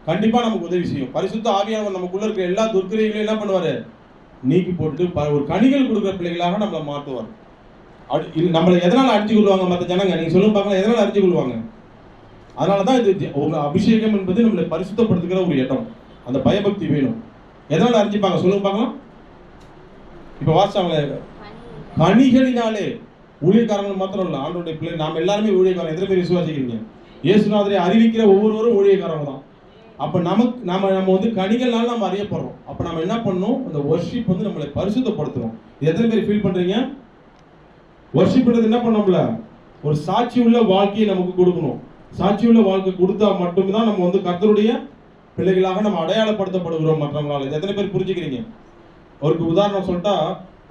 கண்டிப்பா நமக்கு உதவி செய்யும். பரிசுத்த ஆவியானவர் நமக்குள்ள இருக்கிற எல்லா துர்க்கிரைகளையும் என்ன பண்ணுவாரு, நீக்கி போட்டுட்டு ஒரு கனிகள் கொடுக்குற பிள்ளைகளாக நம்மளை மாற்றுவார். நம்மளை எதனால அறிஞ்சு கொள்வாங்க மற்ற ஜனங்க? நீங்க சொல்லுங்க பார்க்கலாம், எதனால அறிஞ்சு கொள்வாங்க? அதனாலதான் இது உங்க அபிஷேகம் என்பது நம்மளை பரிசுத்தப்படுத்துகிற ஒரு இடம். அந்த பயபக்தி வேணும். எதனால அறிஞ்சிப்பாங்க சொல்லுங்க பார்க்கலாம். இப்ப வாசிச்சாங்க, கனிகளினாலே. ஊழியக்காரங்கள் மாத்திரம் இல்ல, ஆண்டவருடைய பிள்ளை நாம எல்லாருமே ஊழியக்காரங்க. எத்தனை பேர் விசுவாசிக்கிறீங்க? இயேசுநாதரை அறிவிக்கிற ஒவ்வொருவரும் ஊழியக்காரங்க தான். அப்ப நம்ம கனிகள்னால நம்ம அறியப்படுறோம். அப்ப நம்ம என்ன பண்ணணும், அந்த வர்ஷிப் நம்மளை பரிசுத்தப்படுத்தணும். எத்தனை பேர் ஃபீல் பண்றீங்க? வர்ஷிப்ன்றது என்ன பண்ணோம்ல, ஒரு சாட்சி உள்ள வாழ்க்கையை நமக்கு கொடுக்கணும். சாட்சி உள்ள வாழ்க்கை கொடுத்தா மட்டும்தான் நம்ம கர்த்தருடைய பிள்ளைகளாக நம்ம அடையாளப்படுத்தப்படுகிறோம் மற்றவங்களால. எத்தனை பேர் புரிஞ்சுக்கிறீங்க? அவருக்கு உதாரணம் சொல்லிட்டா,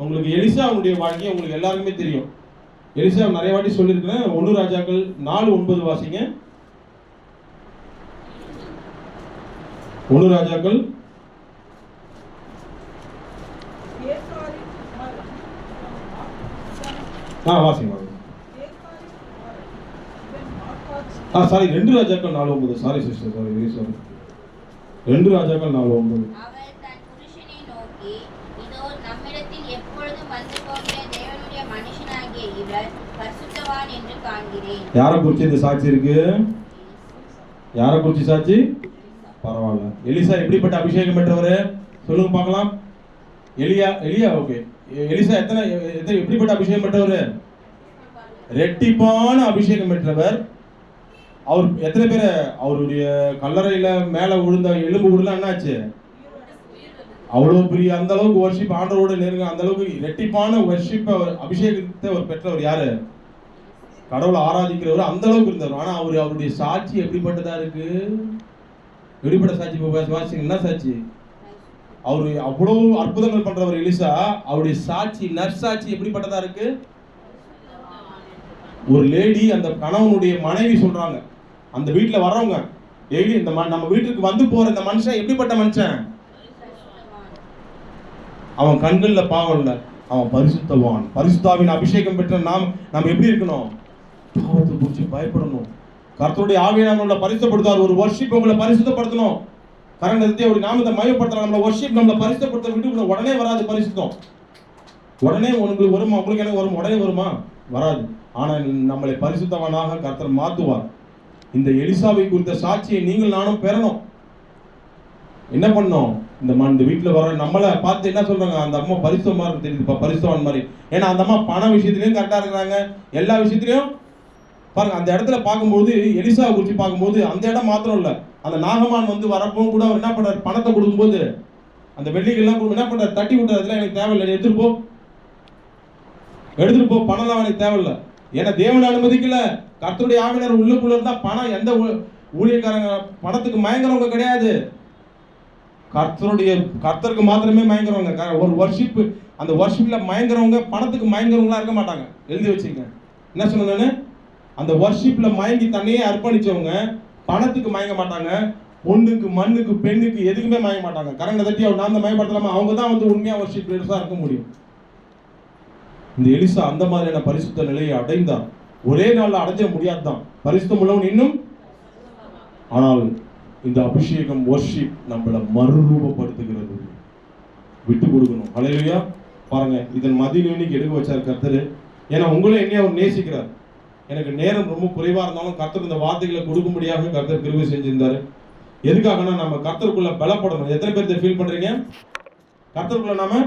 உங்களுக்கு எலிசா அவனுடைய வாழ்க்கையை உங்களுக்கு எல்லாருக்குமே தெரியும். எலிசா நிறைய வாட்டி சொல்லியிருக்கிறேன். 1 ராஜாக்கள் 4:9 வாசிங்க. 1 ராஜாக்கள் வாசிங்க. சாரி 2 ராஜாக்கள் 4:9. Sorry sister, sorry, very sorry. 2 ராஜாக்கள் 4:9. அவர் தன் புருஷனை நோக்கி, இதோ நம்மிடத்தில் எப்பொழுதும் வந்து போகிற தேவனுடைய மனுஷனாகிய இவர் பரிசுத்தவான் என்று காண்கிறேன். யாரை குறித்து இந்த சாட்சி இருக்கு? யாரை குறித்து சாட்சி? பரவாயில்ல. எலிசா எப்படிப்பட்ட அபிஷேகம் பெற்றவர் சொல்லுங்க பார்க்கலாம். எலியா ஓகே. எலிசா எப்படிப்பட்ட அபிஷேகம் பெற்றவர்? ரெட்டிப்பான அபிஷேகம் பெற்றவர். அவர் எத்தனை பேர் அவருடைய கல்லறையில மேல விழுந்த எலும்பு விழுந்தா என்னாச்சு? அவ்வளவு பெரிய, அந்த அளவுக்கு வர்ஷிப், ஆண்டவரோட நெருங்க, அந்த அளவுக்கு ரெட்டிப்பான வர்ஷிப் அபிஷேகத்தை அவர் பெற்றவர். யாரு? கடவுளை ஆராதிக்கிறவர். அந்த அளவுக்கு இருந்தவர். ஆனா அவருடைய சாட்சி எப்படிப்பட்டதா இருக்கு? எப்படிப்பட்ட சாட்சி? வாசிங்க, என்ன சாட்சி? அவரு அவ்வளவு அற்புதங்கள் பண்றவர் எலிசா. அவருடைய சாட்சி, நற்சாட்சி எப்படிப்பட்டதா இருக்கு? ஒரு லேடி, அந்த கணவனுடைய மனைவி சொல்றாங்க, அந்த வீட்டுல வர்றவங்க டெய்லி நம்ம வீட்டுக்கு வந்து போற இந்த மனுஷன் எப்படிப்பட்ட மனுஷன்? அவன் கண்கள்ல பாவம் இல்ல, அவன் பரிசுத்தவான். பரிசுத்தாவின் அபிஷேகம் பெற்ற நம்ம எப்படி இருக்கணும்? பாவத்தை குறித்து பயப்படணும். கர்த்தருடைய ஆவியானவர் நம்மளை பரிசுத்தப்படுத்துவார். ஒரு வர்ஷிப் உங்களை பரிசுத்தப்படுத்தணும். கரண்ட் நிறுத்தி அப்படி நாமத்தை மயப்படுத்தலாம். நம்மளை வர்ஷிப் நம்மளை பரிசுத்தப்படுத்த விட்டு உடனே வராது பரிசுத்தம். உடனே உங்களுக்கு வருமா? உங்களுக்கு எனக்கு வரும்? உடனே வருமா? வராது. ஆனால் நம்மளை பரிசுத்தவனாக கர்த்தர் மாற்றுவார். இந்த எலிசாவை குறித்த சாட்சியை நீங்கள் நானும் பெறணும். என்ன பண்ணோம்? இந்த வீட்டில் வர நம்மளை பார்த்து என்ன சொல்றாங்க? அந்த அம்மா பரிசுத்தமா இருக்கு தெரியுதுப்பா, பரிசுத்தவான் மாதிரி. ஏன்னா அந்த அம்மா பண விஷயத்திலையும் கரெக்டாக இருக்கிறாங்க, எல்லா விஷயத்திலையும் பாருங்க. அந்த இடத்துல பார்க்கும்போது எலிசாவை குறித்து பார்க்கும்போது அந்த இடம் மாத்திரம் இல்லை, அந்த நாகமான் வந்து வரப்போ கூட அவர் என்ன பண்றாரு? பணத்தை கொடுக்கும்போது அந்த வெள்ளிகள்லாம் என்ன பண்றாரு? தட்டி விட்டார். அதெல்லாம் எனக்கு தேவையில்லை, எடுத்துட்டு போ, பணம்லாம் எனக்கு தேவையில்லை. ஏன்னா தேவன் அனுமதிக்கல. கர்த்தருடைய ஆவியானவர் உள்ளுக்குள்ள இருந்தா பணம், எந்த ஊழியக்காரங்க பணத்துக்கு மயங்குறவங்க கிடையாது. கர்த்தருக்கு மாத்திரமே மயங்குறவங்க. ஒரு வர்ஷிப், அந்த வர்ஷிப்ல மயங்குறவங்க பணத்துக்கு மயங்குறவங்களா இருக்க மாட்டாங்க. எழுதி வச்சுங்க. என்ன சொன்னேன்னு? அந்த வர்ஷிப்ல மயங்கி தன்னையே அர்ப்பணிச்சவங்க பணத்துக்கு மயங்க மாட்டாங்க. பொண்ணுக்கு, மண்ணுக்கு, பெண்ணுக்கு எதுக்குமே மயங்க மாட்டாங்க. கரண்ட் தட்டி அவர் நான் மயப்படுத்தலாமா? அவங்க தான் வந்து உண்மையா வர்ஷிப் லீடர்ஸா இருக்க முடியும். இந்த எலிசா அந்த மாதிரியான பரிசுத்த நிலையை அடைந்தார். ஒரே நாள்ல அடைஞ்ச முடியாதுதான், பரிசுத்தம் உள்ளவன் இன்னும். ஆனால் இந்த அபிஷேகம் வர்ஷிப் நம்மளை மறுரூபப்படுத்துகிறது. விட்டு கொடுக்கணும். ஹல்லேலூயா. பாருங்க, இதன் மதியில் இன்னைக்கு எடுக்க வச்சார் கர்த்தர். ஏன்னா உங்களே என்னைய அவர் நேசிக்கிறார். எனக்கு நேரம் ரொம்ப குறைவா இருந்தாலும் கர்த்தர் இந்த வார்த்தைகளை கொடுக்கும்படியாக கர்த்தர் கிருபை செஞ்சிருந்தாரு. எதுக்காகனா நம்ம கர்த்தருக்குள்ள பலப்படணும். எத்தனை பேர் இதை ஃபீல் பண்றீங்க? கர்த்தருக்குள்ள நாம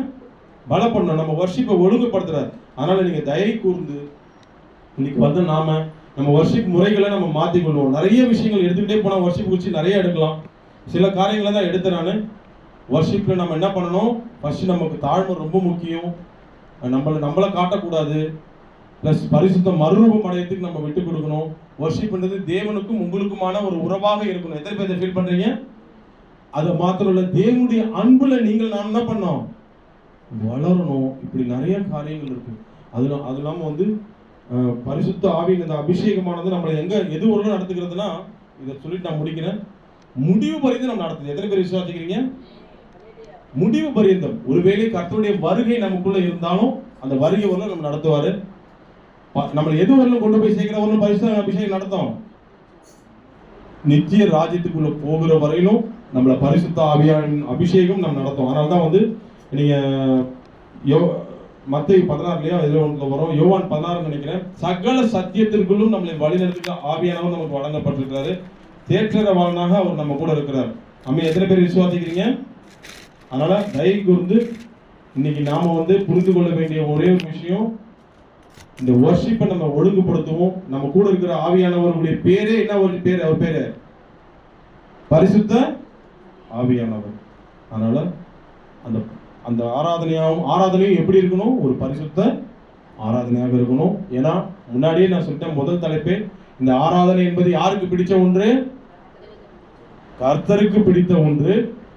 பலப்படணும். நம்ம வர்ஷிப்பை ஒழுங்குபடுத்துறாரு. அதனால நீங்க தயை கூர்ந்து இன்னைக்கு வந்து நம்ம வர்ஷிப் முறைகளை நம்ம மாற்றிக்கொள்வோம். நிறைய விஷயங்கள் எடுத்துக்கிட்டே போனால் வர்ஷிப் குறித்து நிறைய எடுக்கலாம். சில காரியங்களை தான் எடுத்து நான் வர்ஷிப்பில் நம்ம என்ன பண்ணணும்? ஃபர்ஸ்ட் நமக்கு தாழ்மை ரொம்ப முக்கியம். நம்மளை காட்டக்கூடாது. ப்ளஸ் பரிசுத்த மறுரூபம் அடையத்துக்கு நம்ம விட்டு கொடுக்கணும். வர்ஷிப்ன்றது தேவனுக்கும் உங்களுக்குமான ஒரு உறவாக இருக்கணும். எத்தனை பேர் ஃபீல் பண்ணுறீங்க? அது மாத்திரம் இல்லை, தேவனுடைய அன்புல நீங்கள் நான் என்ன பண்ணோம்? வளரணும். இப்படி நிறைய காரியங்கள் இருக்கு. அது இல்லாமல் வந்து பரிசுத்த ஆவியின் இந்த அபிஷேகமானது நம்மளை எது ஒரு நடத்துகிறதுனா, இதை சொல்லிட்டு நான் முடிக்கிறேன். முடிவு பரியந்தம் நம்ம நடத்துது. எத்தனை பேர் விசுவாசிக்கிறீங்க? முடிவு பரியந்தம். ஒருவேளை கர்த்தருடைய வருகை நமக்குள்ள இருந்தாலும் அந்த வருகை வரலும் நம்ம நடத்துவாரு. நம்மளை எது வரலும் கொண்டு போய் சேர்க்கிற வரலும் பரிசுத்த அபிஷேகம் நடத்தும். நித்திய ராஜ்யத்துக்குள்ள போகிற வரையிலும் நம்மள பரிசுத்த ஆவியான அபிஷேகம் நம்ம நடத்தும். அதனால தான் வந்து நீங்க மத்தேயு 16லயோ இதுல ஒன்றுல வரும், யோவான் 16 நினைக்கிறேன், சகல சத்தியத்திற்குள்ளும் நம்மளை வழிநடத்த ஆவியானவர் நமக்கு வழங்கப்பட்டிருக்கிறாரு. தேற்றரவாளனாக அவர் நம்ம கூட இருக்கிறார். நம்ம எத்தனை பேர் விசுவாசிக்கிறீங்க? அதனால தயை கூர்ந்து இன்னைக்கு நாம வந்து புரிந்து கொள்ள வேண்டிய ஒரே ஒரு விஷயம், இந்த வர்ஷிப்பை நம்ம ஒழுங்குபடுத்துவோம். நம்ம கூட இருக்கிற ஆவியானவருடைய பேரே என்ன? ஒரு பேரு, அவர் பேரு பரிசுத்த ஆவியானவர். அதனால அந்த ஆராதனையும் எப்படி இருக்கணும்? ஒரு பரிசுத்த ஆராதனையாக இருக்கணும். ஏன்னா முன்னாடியே நான் சொல்லிட்டேன், முதல் தலைப்பே இந்த ஆராதனை என்பது யாருக்கு பிடிச்ச ஒன்று? கர்த்தருக்கு பிடித்த ஒன்று.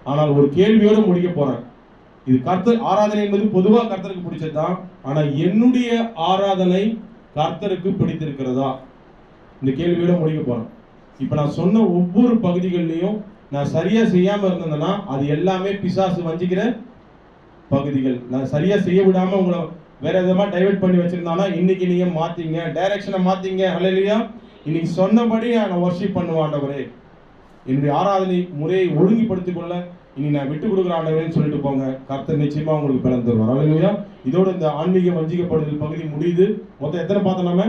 ஆனால் ஒரு கேள்வியோடு முடிக்க போறேன். இது ஆராதனை என்பது பொதுவாக கர்த்தருக்கு பிடிச்சதுதான். ஆனா என்னுடைய ஆராதனை கர்த்தருக்கு பிடித்திருக்கிறதா? இந்த கேள்வியோட முடிக்க போறேன். இப்ப நான் சொன்ன ஒவ்வொரு பகுதிகளிலையும் நான் சரியா செய்யாம இருந்தேன்னா அது எல்லாமே பிசாசு வஞ்சிக்கிற பகுதிகள். நான் சரியா செய்ய விடாம உங்களை வேற விதமா டைவர்ட் பண்ணி வச்சிருந்தானா இன்னைக்கு நீங்க மாத்தீங்க, டைரக்ஷனை மாத்தீங்க. ஹல்லேலூயா. இன்னைக்கு சொன்னபடி நான் வர்ஷிப் பண்ணுவேன் ஆண்டவரே, என்னுடைய ஆராதனை முறையை ஒழுங்குபடுத்திக் கொள்ள இனி நான் விட்டு கொடுக்குற ஆண்டவரேன்னு சொல்லிட்டு போங்க. கர்த்தர் நிச்சயமா உங்களுக்கு பலன் தருவார். ஹல்லேலூயா. இதோட இந்த ஆன்மீக வஞ்சிக்கப்படுதல் பகுதி முடியுது. மொத்தம் எத்தனை பார்த்தோம்? நம்ம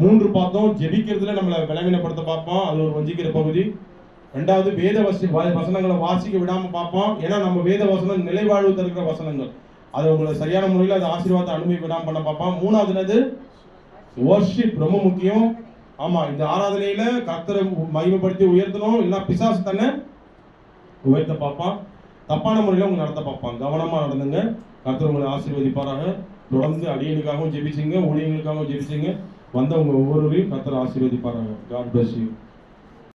3 பார்த்தோம். ஜெபிக்கிறதுல நம்மளை விளங்கினப்படுத்த பார்ப்போம், அது ஒரு வஞ்சிக்கிற பகுதி. ரெண்டாவது வேத வசனங்களை வாசிக்க விடாம பார்ப்போம். ஏன்னா நம்ம வேத வசனம் நிலைவாழ்வு தருகிற வசனங்கள், அது உங்களை சரியான முறையில் அது ஆசீர்வாதத்தை அனுபவிக்க விடாம பண்ண பார்ப்போம். மூணாவது வர்ஷிப் ரொம்ப முக்கியம். ஆமா, இந்த ஆராதனையில கர்த்தரை மகிமைப்படுத்தி உயர்த்தணும், இல்லைன்னா பிசாசு தன்னை உயர்த்த பார்ப்பான். தப்பான முறையில் உங்க நடத்த பார்ப்பான். கவனமா நடந்துங்க. கர்த்தர் உங்களை ஆசீர்வதிப்பாராக. தொடர்ந்து அடியனுக்காகவும் ஜெபிச்சுங்க, ஊழியர்களுக்காகவும் ஜெபிச்சுங்க. வந்தவங்க ஒவ்வொருவரையும் கர்த்தர் ஆசீர்வதிப்பாராங்க. God bless you.